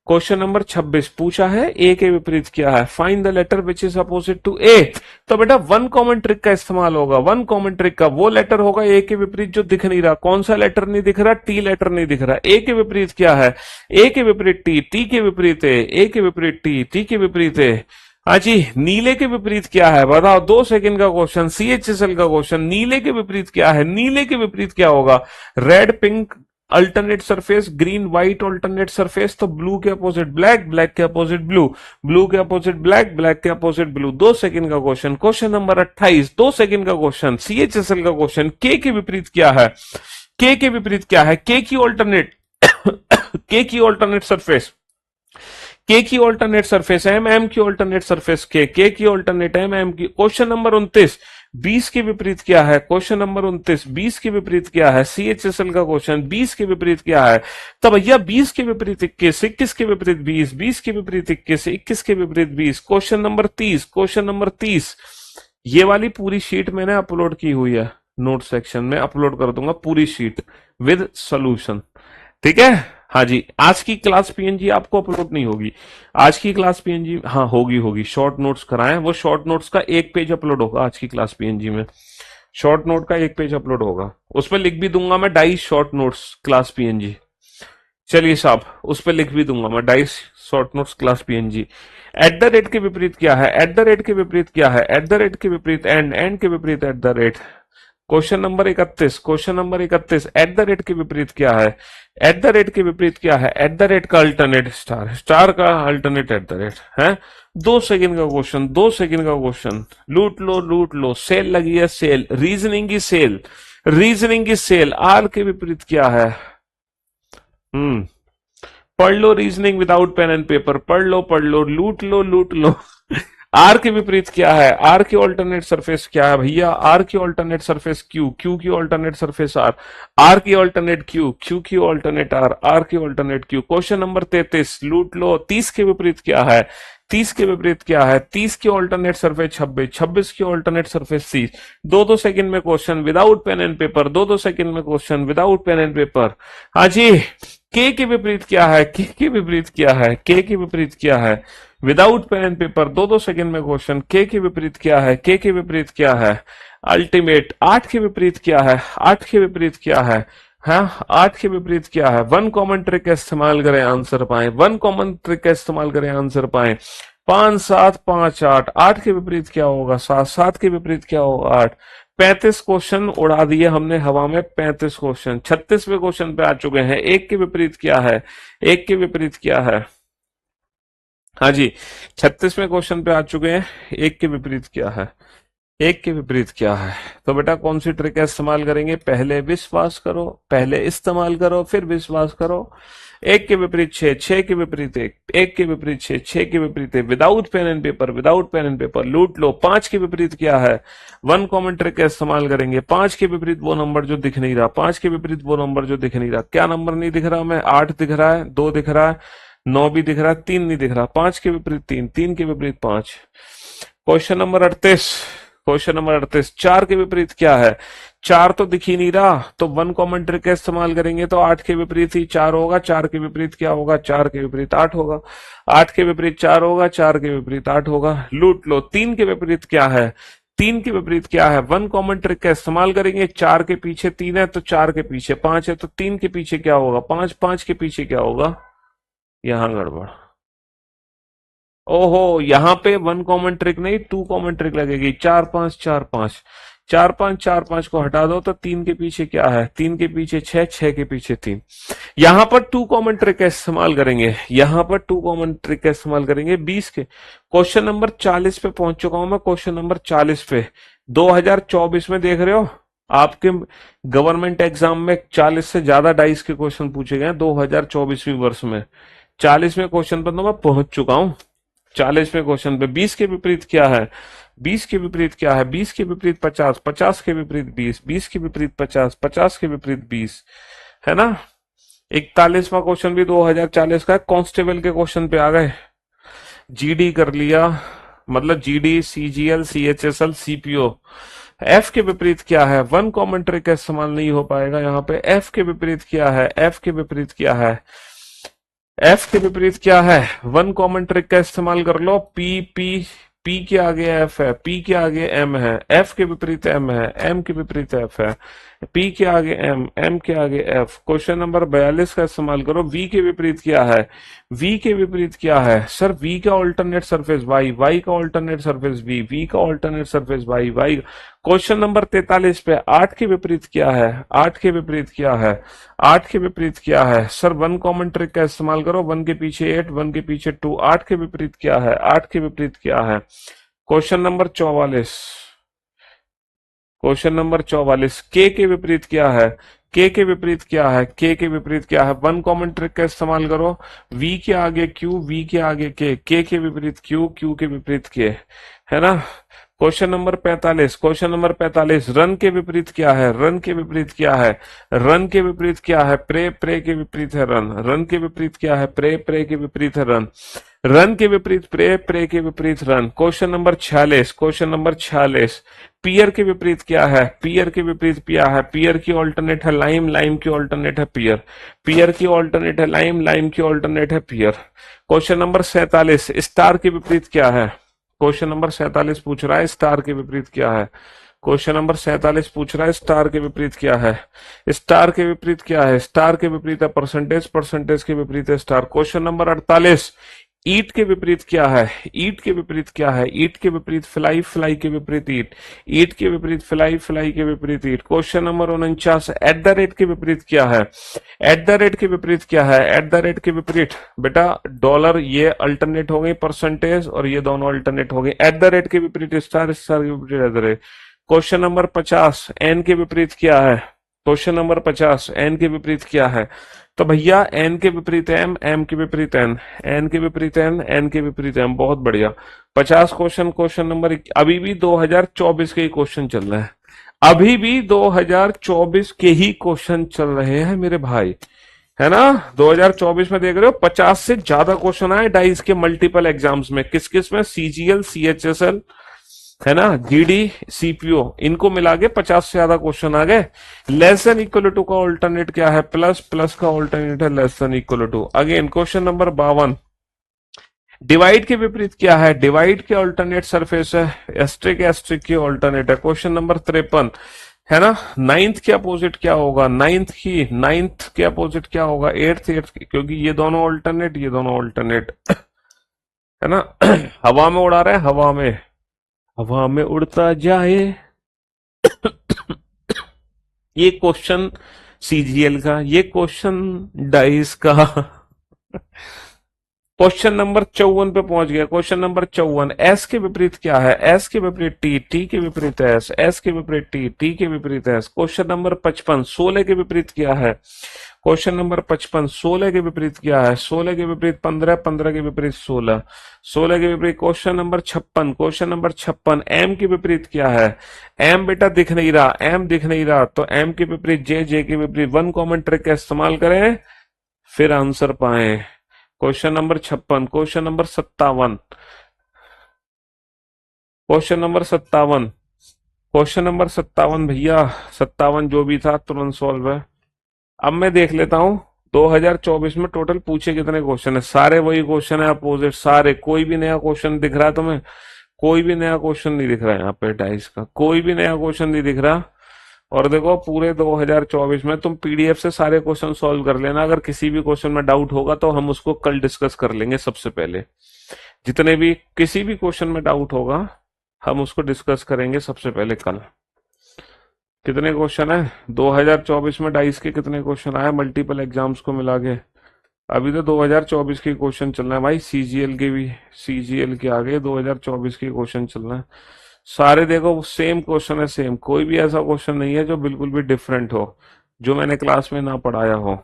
क्वेश्चन नंबर 26 पूछा है ए के विपरीत क्या है? Find the letter which is opposite to A. तो बेटा 1 कॉमन ट्रिक का इस्तेमाल होगा, 1 कॉमन ट्रिक का वो लेटर होगा ए के विपरीत जो दिख नहीं रहा। कौन सा लेटर नहीं दिख रहा? टी लेटर नहीं दिख रहा। ए के विपरीत क्या है? ए के विपरीत टी, टी के विपरीत ए के विपरीत टी के विपरीत ए। हाँ जी, नीले के विपरीत क्या है बताओ, 2 सेकंड का क्वेश्चन, CHSL का क्वेश्चन। नीले के विपरीत क्या है, नीले के विपरीत क्या होगा, red pink alternate surface, green white alternate surface, तो ब्लू के अपोजिट ब्लैक, ब्लैक के अपोजिट ब्लू, ब्लू के अपोजिट ब्लैक, ब्लैक के अपोजिट ब्लू। 2 सेकंड का क्वेश्चन। क्वेश्चन नंबर 28, 2 सेकंड का क्वेश्चन, CHSL का क्वेश्चन। के विपरीत क्या है, के विपरीत क्या है, के की ऑल्टरनेट के की ऑल्टरनेट सरफेस, के की ऑल्टरनेट सरफेस एम, एम की ऑल्टरनेट सरफेस के की ऑल्टरनेट एम, एम की। क्वेश्चन नंबर 29, 20 के विपरीत क्या है, क्वेश्चन नंबर 29, 20 के विपरीत क्या है, CHSL का क्वेश्चन। 20 के विपरीत क्या है, तो भैया 20 के विपरीत 21, 21 के विपरीत 20, 20 के विपरीत 21, 21 के विपरीत 20। क्वेश्चन नंबर 30, क्वेश्चन नंबर 30, ये वाली पूरी शीट मैंने अपलोड की हुई है, नोट सेक्शन में अपलोड कर दूंगा पूरी शीट विद सॉल्यूशन, ठीक है। हाँ जी, आज की क्लास पीएनजी आपको अपलोड नहीं होगी, आज की क्लास पीएनजी हाँ होगी, शॉर्ट नोट्स कराएं, वो शॉर्ट नोट्स का एक पेज अपलोड होगा आज की क्लास पीएनजी में, शॉर्ट नोट का एक पेज अपलोड होगा, उसमें लिख भी दूंगा मैं dice short notes class PNG. चलिए साहब, उस पर लिख भी दूंगा मैं dice short notes class PNG. Eight the rate के विपरीत क्या है, एट द रेट के विपरीत क्या है, एट द रेट के विपरीत एंड, एंड के विपरीत at the rate. Question number 31, question number 31, eight the rate के विपरीत क्या है, एट द रेट के विपरीत क्या है, एट द रेट का अल्टरनेट स्टार, स्टार का अल्टरनेट एट द रेट है। 2 सेकंड का क्वेश्चन, 2 सेकंड का क्वेश्चन। लूट लो, सेल लगी है सेल, रीजनिंग की सेल, रीजनिंग की सेल। आर के विपरीत क्या है, पढ़ लो reasoning without pen and paper, पढ़ लो, लूट लो। आर के विपरीत क्या है, आर की ऑल्टरनेट सरफेस क्या है भैया, आर की ऑल्टरनेट सरफेस क्यू, क्यू की ऑल्टरनेट सरफेस आर, आर की ऑल्टरनेट क्यू, क्यू की ऑल्टरनेट आर, आर की ऑल्टरनेट क्यू। क्वेश्चन नंबर 33, लूट लो। 30 के विपरीत क्या है, 30 के विपरीत क्या है, 30 की ऑल्टरनेट सरफेस 26, 26 की ऑल्टरनेट सरफेस 30। 2 सेकंड में question without pen and paper, 2 second में question without pen and paper. हाँ जी, के विपरीत क्या है, के विपरीत क्या है, के विपरीत क्या है, without pen and paper. 2 second में क्वेश्चन, के विपरीत क्या है, के विपरीत क्या है, अल्टीमेट। 8 के विपरीत क्या है, 8 के विपरीत क्या है, हाँ 8 के विपरीत क्या है। 1 कॉमन ट्रिक का इस्तेमाल करें आंसर पाएं, 1 कॉमन ट्रिक का इस्तेमाल करें आंसर पाएं। 5 7 5 8, 8 के विपरीत क्या होगा, 7 7 के विपरीत क्या होगा, 8। 35 क्वेश्चन उड़ा दिए हमने हवा में, 35 क्वेश्चन। 36वें क्वेश्चन पे आ चुके हैं। 1 के विपरीत क्या है, 1 के विपरीत क्या है, हाँ जी 36वें क्वेश्चन पे आ चुके हैं। 1 के विपरीत क्या है, 1 के विपरीत क्या है। तो बेटा कौन सी ट्रिक का इस्तेमाल करेंगे, पहले विश्वास करो, पहले इस्तेमाल करो फिर विश्वास करो। 1 के विपरीत 6, 6 के विपरीत 1, 1 के विपरीत 6, 6 के विपरीत 1, without pen and paper, without pen and paper. लूट लो। 5 के विपरीत क्या है, 1 कॉमन ट्रिक का इस्तेमाल करेंगे। 5 के विपरीत वो नंबर जो दिख नहीं रहा, 5 के विपरीत वो नंबर जो दिख नहीं रहा। क्या नंबर नहीं दिख रहा, मैं 8 दिख रहा है, 2 दिख रहा है, 9 भी दिख रहा है, 3 नहीं दिख रहा। 5 के विपरीत 3, 3 के विपरीत 5। क्वेश्चन नंबर 38, क्वेश्चन नंबर 38, 4 के विपरीत क्या है, 4 तो दिख ही नहीं रहा, तो 1 कॉमन ट्रिक का इस्तेमाल करेंगे तो 8 के विपरीत ही 4 होगा। 4 के विपरीत क्या होगा, 4 के विपरीत 8 होगा। 8 के विपरीत 4 होगा, 4 के विपरीत 8 होगा। लूट लो। 3 के विपरीत क्या है, 3 के विपरीत क्या है, 1 कॉमन ट्रिक का इस्तेमाल करेंगे। 4 के पीछे 3 है तो 4 के पीछे 5 है, तो 3 के पीछे क्या होगा, 5, 5 के पीछे क्या होगा, यहां गड़बड़। ओहो, यहाँ पे 1 कॉमन ट्रिक नहीं 2 कॉमन ट्रिक लगेगी। 4 5 4 5, 4 5 4 5 को हटा दो तो 3 के पीछे क्या है, 3 के पीछे 6, 6 के पीछे 3। यहां पर 2 कॉमन ट्रिक का इस्तेमाल करेंगे, यहां पर 2 कॉमन ट्रिक का इस्तेमाल करेंगे। 20 के क्वेश्चन नंबर 40 पे पहुंच चुका हूं मैं। क्वेश्चन नंबर 40 पे 2024 में देख रहे हो आपके गवर्नमेंट एग्जाम में 40 से ज्यादा डाइस के क्वेश्चन पूछे गए 2024वीं वर्ष में। 40वें क्वेश्चन पर तो मैं पहुंच चुका हूं। 40वें क्वेश्चन पे 20 के विपरीत क्या है, 20 के विपरीत क्या है, 20 के विपरीत 50, 50 के विपरीत 20, 20 के विपरीत 50, 50 के विपरीत 20, है ना। 41वां क्वेश्चन भी 2040 का है। कांस्टेबल के क्वेश्चन पे आ गए, जीडी कर लिया, मतलब GD, CGL, CHSL, CPO. F के विपरीत क्या है, 1 कॉमन ट्रिक का इस्तेमाल नहीं हो पाएगा यहाँ पे। एफ के विपरीत क्या है, एफ के विपरीत क्या है, एफ के विपरीत क्या है, 1 कॉमन ट्रिक का इस्तेमाल कर लो। पी पी पी के आगे एफ है, पी के आगे एम है, एफ के विपरीत एम है, एम के विपरीत एफ है, पी के आगे एम, एम के आगे एफ। क्वेश्चन नंबर 42 का इस्तेमाल करो। वी के विपरीत क्या है? वी के विपरीत क्या है सर? वी का ऑल्टरनेट सरफेस वाई, वाई का ऑल्टरनेट सरफेस वी, वी का alternate surface Y, Y. Question number 43 पे 8 के विपरीत क्या है? 8 के विपरीत क्या है? 8 के विपरीत क्या है सर? वन कॉमन ट्रिक का इस्तेमाल करो। 1 के पीछे 8, 1 के पीछे 2। 8 के विपरीत क्या है? 8 के विपरीत क्या है? क्वेश्चन नंबर 44, क्वेश्चन नंबर 44, के विपरीत क्या है? के विपरीत क्या है? के विपरीत क्या है? वन कॉमन ट्रिक का इस्तेमाल करो। वी के आगे क्यू, वी के आगे के विपरीत क्यू, क्यू के विपरीत के, है ना। Question number 45, question number 45, run के विपरीत क्या है? रन के विपरीत क्या है? रन के विपरीत क्या है? प्रे, प्रे के विपरीत है रन। रन के विपरीत क्या है? प्रे, प्रे के विपरीत है रन। रन के विपरीत प्रे, प्रे के विपरीत run. Question number 46, question number 46, पियर के विपरीत क्या है? पियर के विपरीत पिया है। पियर की ऑल्टरनेट है लाइम, लाइम की ऑल्टरनेट है पियर। पियर की ऑल्टरनेट है लाइम, लाइम की ऑल्टरनेट है पियर। क्वेश्चन नंबर 47, स्टार के विपरीत क्या है? क्वेश्चन नंबर 47 पूछ रहा है स्टार के विपरीत क्या है? क्वेश्चन नंबर 47 पूछ रहा है स्टार के विपरीत क्या है? स्टार के विपरीत क्या है? स्टार के विपरीत है परसेंटेज, परसेंटेज के विपरीत है स्टार। क्वेश्चन नंबर 48, ईट के विपरीत क्या है? ईट के विपरीत क्या है? ईट के विपरीत फ्लाई, फ्लाई के विपरीत ईट। ईट के विपरीत फ्लाई, फ्लाई के विपरीत eat. Question number 49, at the rate के विपरीत क्या है? एट द रेट के विपरीत क्या है? एट द रेट के विपरीत बेटा डॉलर, ये अल्टरनेट हो गई परसेंटेज और ये दोनों अल्टरनेट हो गई। एट द रेट के विपरीत स्टार, स्टार के विपरीत at the rate. Question number 50, N के विपरीत क्या है? क्वेश्चन नंबर 50, एन के विपरीत क्या है? तो भैया एन के विपरीत एम, एम के विपरीत एन, एन के विपरीत एन के विपरीत एम। बहुत बढ़िया। 50 क्वेश्चन, क्वेश्चन नंबर अभी भी 2024 के ही क्वेश्चन चल रहे हैं। अभी भी 2024 के ही क्वेश्चन चल रहे हैं मेरे भाई, है ना। 2024 में देख रहे हो 50 से ज्यादा क्वेश्चन आए डाइस के मल्टीपल एग्जाम्स में। किस किस में? सीजीएल, सीएचएसएल, है ना, जीडी, सीपीओ, इनको मिला के 50 से ज्यादा क्वेश्चन आ गए। लेस देन इक्वल टू का ऑल्टरनेट क्या है? प्लस, प्लस का ऑल्टरनेट है less than equal to. Again question number 52, divide के विपरीत क्या है? डिवाइड के ऑल्टरनेट सरफेस है एस्ट्रिक, एस्ट्रिक के ऑल्टरनेट है। क्वेश्चन नंबर 53, है ना, नाइन्थ के अपोजिट क्या होगा? नाइन्थ के अपोजिट क्या होगा? एट्थ, एट्थ, क्योंकि ये दोनों ऑल्टरनेट, ये दोनों ऑल्टरनेट, है ना। हवा में उड़ा रहे हैं, हवा में, हवा में उड़ता जाए। ये क्वेश्चन सीजीएल का, ये क्वेश्चन डाइस का। क्वेश्चन नंबर 54 पे पहुंच गया। क्वेश्चन नंबर 54, एस के विपरीत क्या है? एस के विपरीत टी, टी के विपरीत एस, एस के विपरीत टी, टी के विपरीत एस। क्वेश्चन नंबर 55, 16 के विपरीत क्या है? क्वेश्चन नंबर 55, 16 के विपरीत क्या है? 16 के विपरीत 15, 15 के विपरीत 16, 16 के विपरीत। Question number 56, question number 56, M के विपरीत क्या है? एम बेटा दिख नहीं रहा, एम दिख नहीं रहा, तो एम के विपरीत जे, जे के विपरीत। वन कॉमन ट्रिक का इस्तेमाल करें फिर आंसर पाए। Question number 56, question number 57, question number 57, question number 57 भैया, 57 जो भी था तुरंत सॉल्व है। अब मैं देख लेता हूं 2024 में टोटल पूछे कितने क्वेश्चन है। सारे वही क्वेश्चन है अपोजिट, सारे। कोई भी नया क्वेश्चन दिख रहा है तुम्हें? कोई भी नया क्वेश्चन नहीं दिख रहा है यहाँ पे डाइस का, कोई भी नया क्वेश्चन नहीं दिख रहा। और देखो पूरे 2024 में तुम पीडीएफ से सारे क्वेश्चन सॉल्व कर लेना। अगर किसी भी क्वेश्चन में डाउट होगा तो हम उसको कल डिस्कस कर लेंगे। सबसे पहले जितने भी किसी भी क्वेश्चन में डाउट होगा हम उसको डिस्कस करेंगे सबसे पहले कल। कितने क्वेश्चन है 2024 में डाइस के? कितने क्वेश्चन आए मल्टीपल एग्जाम्स को मिला के? अभी तो 2024 के क्वेश्चन चल रहे हैं भाई। सीजीएल के भी, सीजीएल के आगे 2024 के क्वेश्चन चल रहे हैं सारे। देखो सेम क्वेश्चन है, सेम। कोई भी ऐसा क्वेश्चन नहीं है जो बिल्कुल भी डिफरेंट हो, जो मैंने क्लास में ना पढ़ाया हो।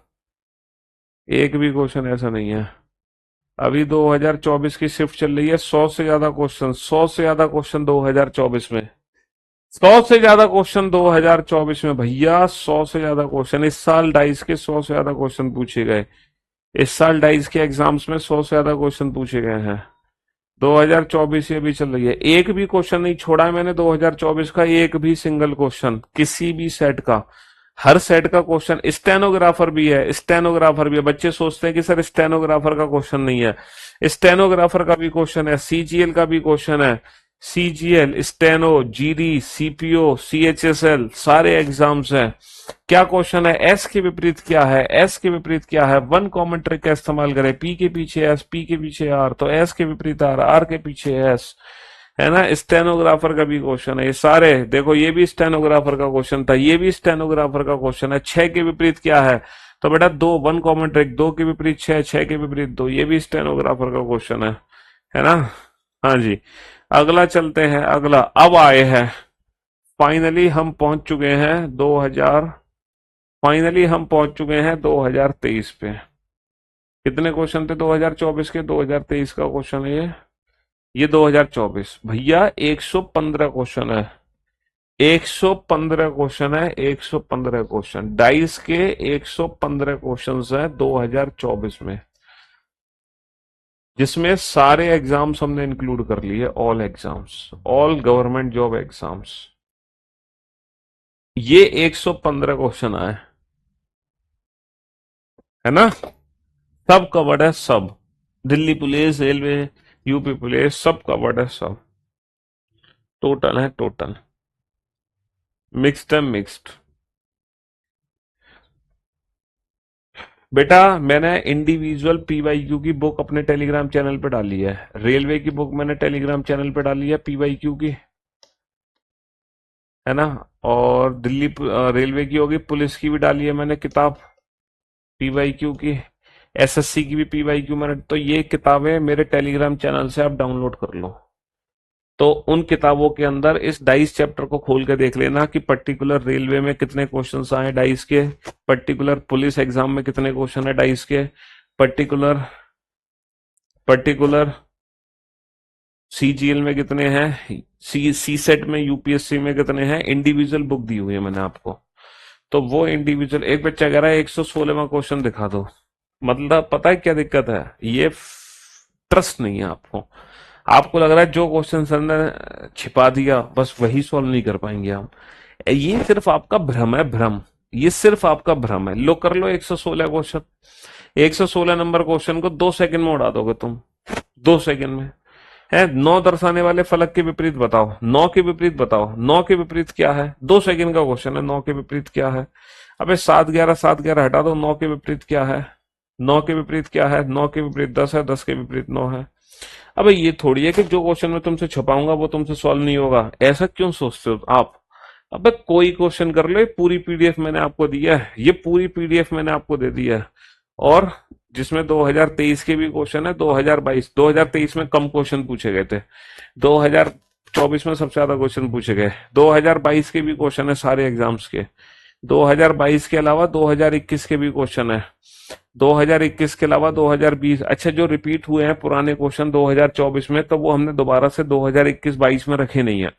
एक भी क्वेश्चन ऐसा नहीं है। अभी 2024 की शिफ्ट चल रही है। 100 से ज्यादा क्वेश्चन, 100 से ज्यादा क्वेश्चन 2024 में, 100 से ज्यादा क्वेश्चन 2024 में भैया। 100 से ज्यादा क्वेश्चन इस साल डाइस के, 100 से ज्यादा क्वेश्चन पूछे गए इस साल डाइस के एग्जाम्स में। 100 से ज्यादा क्वेश्चन पूछे गए हैं। 2024 ये भी चल रही है। एक भी क्वेश्चन नहीं छोड़ा है मैंने 2024 का, एक भी सिंगल क्वेश्चन किसी भी सेट का। हर सेट का क्वेश्चन, स्टेनोग्राफर भी है, स्टेनोग्राफर भी है। बच्चे सोचते हैं कि सर स्टेनोग्राफर का क्वेश्चन नहीं है, स्टेनोग्राफर का भी क्वेश्चन है, सीजीएल का भी क्वेश्चन है, CGL, steno, GD, CPO, CHSL, सारे एग्जाम्स हैं। क्या क्वेश्चन है? एस के विपरीत क्या है? एस के विपरीत क्या है? वन कॉमन ट्रिक का इस्तेमाल करें। पी के पीछे एस, पी के पीछे आर, तो एस के विपरीत आर के पीछे एस, है ना। स्टेनोग्राफर का भी क्वेश्चन है। ये सारे देखो, ये भी स्टेनोग्राफर का क्वेश्चन था, ये भी स्टेनोग्राफर का क्वेश्चन है। छह के विपरीत क्या है? तो बेटा दो, वन कॉमन ट्रिक, दो के विपरीत छह, छह के विपरीत दो, ये भी स्टेनोग्राफर का क्वेश्चन है ना। हाँ जी, अगला चलते हैं। अगला अब आए हैं, फाइनली हम पहुंच चुके हैं 2000, फाइनली हम पहुंच चुके हैं 2023 पे। कितने क्वेश्चन थे 2024 के? 2023 का क्वेश्चन है ये 2024 भैया। 115 क्वेश्चन है, 115 क्वेश्चन है, 115 क्वेश्चन डाइस के, 115 क्वेश्चन है 2024 में, जिसमें सारे एग्जाम्स हमने इंक्लूड कर लिए, all exams, all government job exams. ये 115 क्वेश्चन आए, है ना। सब कवर्ड है, सब। Delhi police, railway, UP police, सब कवर्ड है, सब। टोटल है, टोटल मिक्स्ड है, मिक्स्ड। बेटा मैंने इंडिविजुअल पीवाईक्यू की बुक अपने टेलीग्राम चैनल पे डाली है। रेलवे की बुक मैंने टेलीग्राम चैनल पे डाली है पीवाईक्यू की, है ना। और दिल्ली रेलवे की होगी, पुलिस की भी डाली है मैंने किताब पीवाईक्यू की, एसएससी की भी पीवाईक्यू मैंने। तो ये किताबें मेरे टेलीग्राम चैनल से आप डाउनलोड कर लो। तो उन किताबों के अंदर इस डाइस चैप्टर को खोल के देख लेना कि पर्टिकुलर रेलवे में कितने क्वेश्चंस आए डाइस के, पर्टिकुलर पुलिस एग्जाम में कितने क्वेश्चन है डाइस के, पर्टिकुलर पर्टिकुलर सीजीएल में कितने हैं, सी सेट में, यूपीएससी में कितने हैं। इंडिविजुअल बुक दी हुई है मैंने आपको। तो वो इंडिविजुअल, एक बच्चा कह रहा है 116वां क्वेश्चन दिखा दो। मतलब पता है क्या दिक्कत है? ये ट्रस्ट नहीं है आपको। आपको लग रहा है जो क्वेश्चन सर ने छिपा दिया बस वही सॉल्व नहीं कर पाएंगे हम। ये सिर्फ आपका भ्रम है, भ्रम। ये सिर्फ आपका भ्रम है। लो कर लो 116 क्वेश्चन, 116 नंबर क्वेश्चन को 2 सेकंड में उड़ा दोगे तुम, 2 सेकंड में। है 9 दर्शाने वाले फलक के विपरीत बताओ, 9 के विपरीत बताओ, 9 के विपरीत क्या है? 2 सेकंड का क्वेश्चन है, 9 के विपरीत क्या है? अबे 7 11 7 11 हटा दो, 9 के विपरीत क्या है? 9 के विपरीत क्या है? 9 के विपरीत 10 है, 10 के विपरीत 9 है। अबे ये थोड़ी है कि जो क्वेश्चन मैं तुमसे छुपाऊंगा वो तुमसे सॉल्व नहीं होगा। ऐसा क्यों सोचते हो आप? अबे कोई क्वेश्चन कर लो, ये पूरी पीडीएफ मैंने आपको दिया है, ये पूरी पीडीएफ मैंने आपको दे दिया है। और जिसमें 2023 के भी क्वेश्चन है, 2022, 2023 में कम क्वेश्चन पूछे गए थे, 2024 में सबसे ज्यादा क्वेश्चन पूछे गए, 2022 के भी क्वेश्चन है सारे एग्जाम्स के, 2022 के अलावा 2021 के भी क्वेश्चन है, 2021 के अलावा 2020। अच्छा, जो रिपीट हुए हैं पुराने क्वेश्चन 2024 में, तो वो हमने दोबारा से 2021-22 में रखे नहीं है।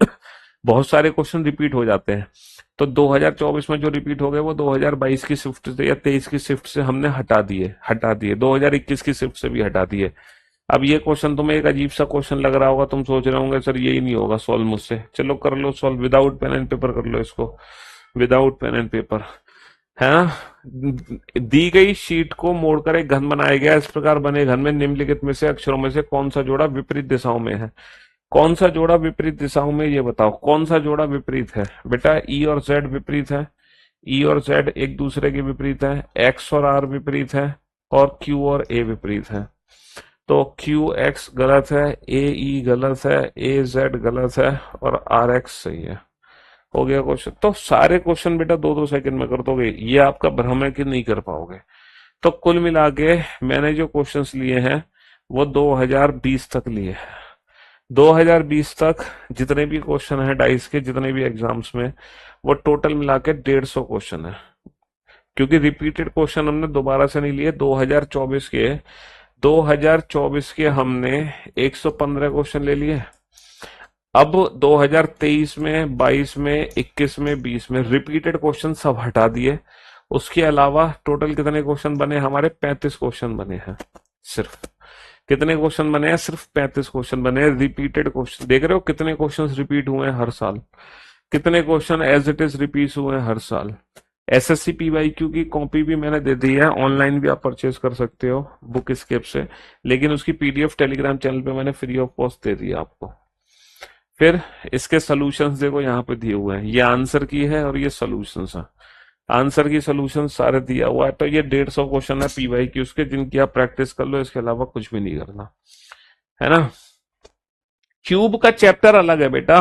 बहुत सारे क्वेश्चन रिपीट हो जाते हैं। तो 2024 में जो रिपीट हो गए वो 2022 की शिफ्ट से या 23 की शिफ्ट से हमने हटा दिए, 2021 की शिफ्ट से भी हटा दिए। अब ये क्वेश्चन तुम्हें एक अजीब सा क्वेश्चन लग रहा होगा, तुम सोच रहे होंगे सर यही नहीं होगा सॉल्व मुझसे। चलो कर लो solve, without pen and paper कर लो इसको, विदाउट पेन एंड पेपर, है ना। दी गई शीट को मोड़कर एक घन बनाया गया, इस प्रकार बने घन में निम्नलिखित में से अक्षरों में से कौन सा जोड़ा विपरीत दिशाओं में है? कौन सा जोड़ा विपरीत दिशाओं में, ये बताओ कौन सा जोड़ा विपरीत है? बेटा ई और जेड विपरीत है, ई और जेड एक दूसरे के विपरीत है, एक्स और आर विपरीत है, और क्यू और ए विपरीत है। तो क्यू एक्स गलत है, ए ई गलत है, ए जेड गलत है, और आर एक्स सही है। हो गया क्वेश्चन। तो सारे क्वेश्चन बेटा 2-2 सेकंड में कर दोगे, ये आपका भ्रम है कि नहीं कर पाओगे। तो कुल मिला के मैंने जो क्वेश्चंस लिए हैं वो 2020 तक लिए हैं। 2020 तक जितने भी क्वेश्चन है डाइस के, जितने भी एग्जाम्स में, वो टोटल मिला के 150 क्वेश्चन है। क्योंकि रिपीटेड क्वेश्चन हमने दोबारा से नहीं लिए। 2024 के हमने 115 क्वेश्चन ले लिए। अब 2023 में, 22 में, 21 में, 20 में रिपीटेड क्वेश्चन सब हटा दिए। उसके अलावा टोटल कितने क्वेश्चन बने हमारे? 35 क्वेश्चन बने हैं सिर्फ। कितने क्वेश्चन बने हैं? सिर्फ 35 क्वेश्चन बने हैं रिपीटेड क्वेश्चन। देख रहे हो कितने क्वेश्चन रिपीट हुए हैं हर साल, कितने question as it is repeat हुए हैं हर साल। एसएससी पीवाईक्यू की कॉपी भी मैंने दे दी है, ऑनलाइन भी आप परचेज कर सकते हो बुक स्केप से, लेकिन उसकी पीडीएफ टेलीग्राम चैनल पे मैंने फ्री ऑफ कॉस्ट दे दी है आपको, फिर इसके सॉल्यूशंस देखो यहाँ पे दिए हुए हैं, ये आंसर की है और ये सॉल्यूशंस है। आंसर की सॉल्यूशन सारे दिया हुआ है, तो ये 150 क्वेश्चन है पीवाई की उसके, जिनकी आप प्रैक्टिस कर लो, इसके अलावा कुछ भी नहीं करना है ना। क्यूब का चैप्टर अलग है बेटा,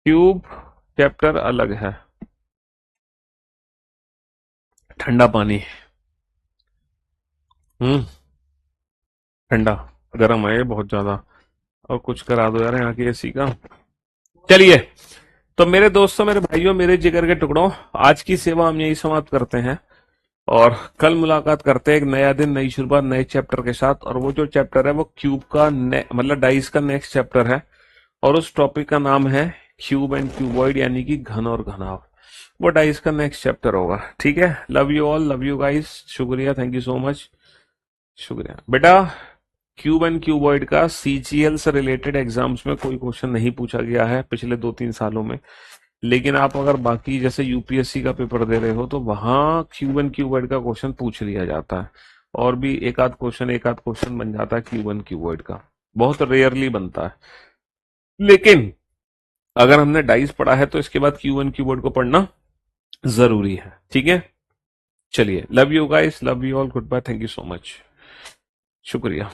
क्यूब चैप्टर अलग है। ठंडा पानी, ठंडा, गर्म है ये बहुत ज्यादा, और कुछ करा दो यार यहाँ की एसी का। चलिए, तो मेरे दोस्तों, मेरे भाइयों, मेरे जिगर के टुकड़ों, आज की सेवा हम यही समाप्त करते हैं और कल मुलाकात करते हैं। एक नया दिन, नई शुरुआत, नए चैप्टर के साथ। और वो जो चैप्टर है वो क्यूब का मतलब डाइस का नेक्स्ट चैप्टर है, और उस टॉपिक का नाम है क्यूब एंड क्यूबॉइड, यानी कि घन और घनाभ। वो डाइस का नेक्स्ट चैप्टर होगा। ठीक है, love you all, love you guys, शुक्रिया, थैंक यू सो मच, शुक्रिया बेटा। क्यूब एंड क्यूबॉइड का सीजीएल से रिलेटेड एग्जाम्स में कोई क्वेश्चन नहीं पूछा गया है पिछले 2-3 सालों में, लेकिन आप अगर बाकी जैसे यूपीएससी का पेपर दे रहे हो तो वहां क्यूब एंड क्यूबॉइड का क्वेश्चन पूछ लिया जाता है, और भी एक आध क्वेश्चन बन जाता है क्यूब एंड क्यूबॉइड का, बहुत रेयरली बनता है। लेकिन अगर हमने डाइस पढ़ा है तो इसके बाद क्यूब एंड क्यूबॉइड को पढ़ना जरूरी है। ठीक है, चलिए, love you guys, love you all, good bye, thank you so much, शुक्रिया।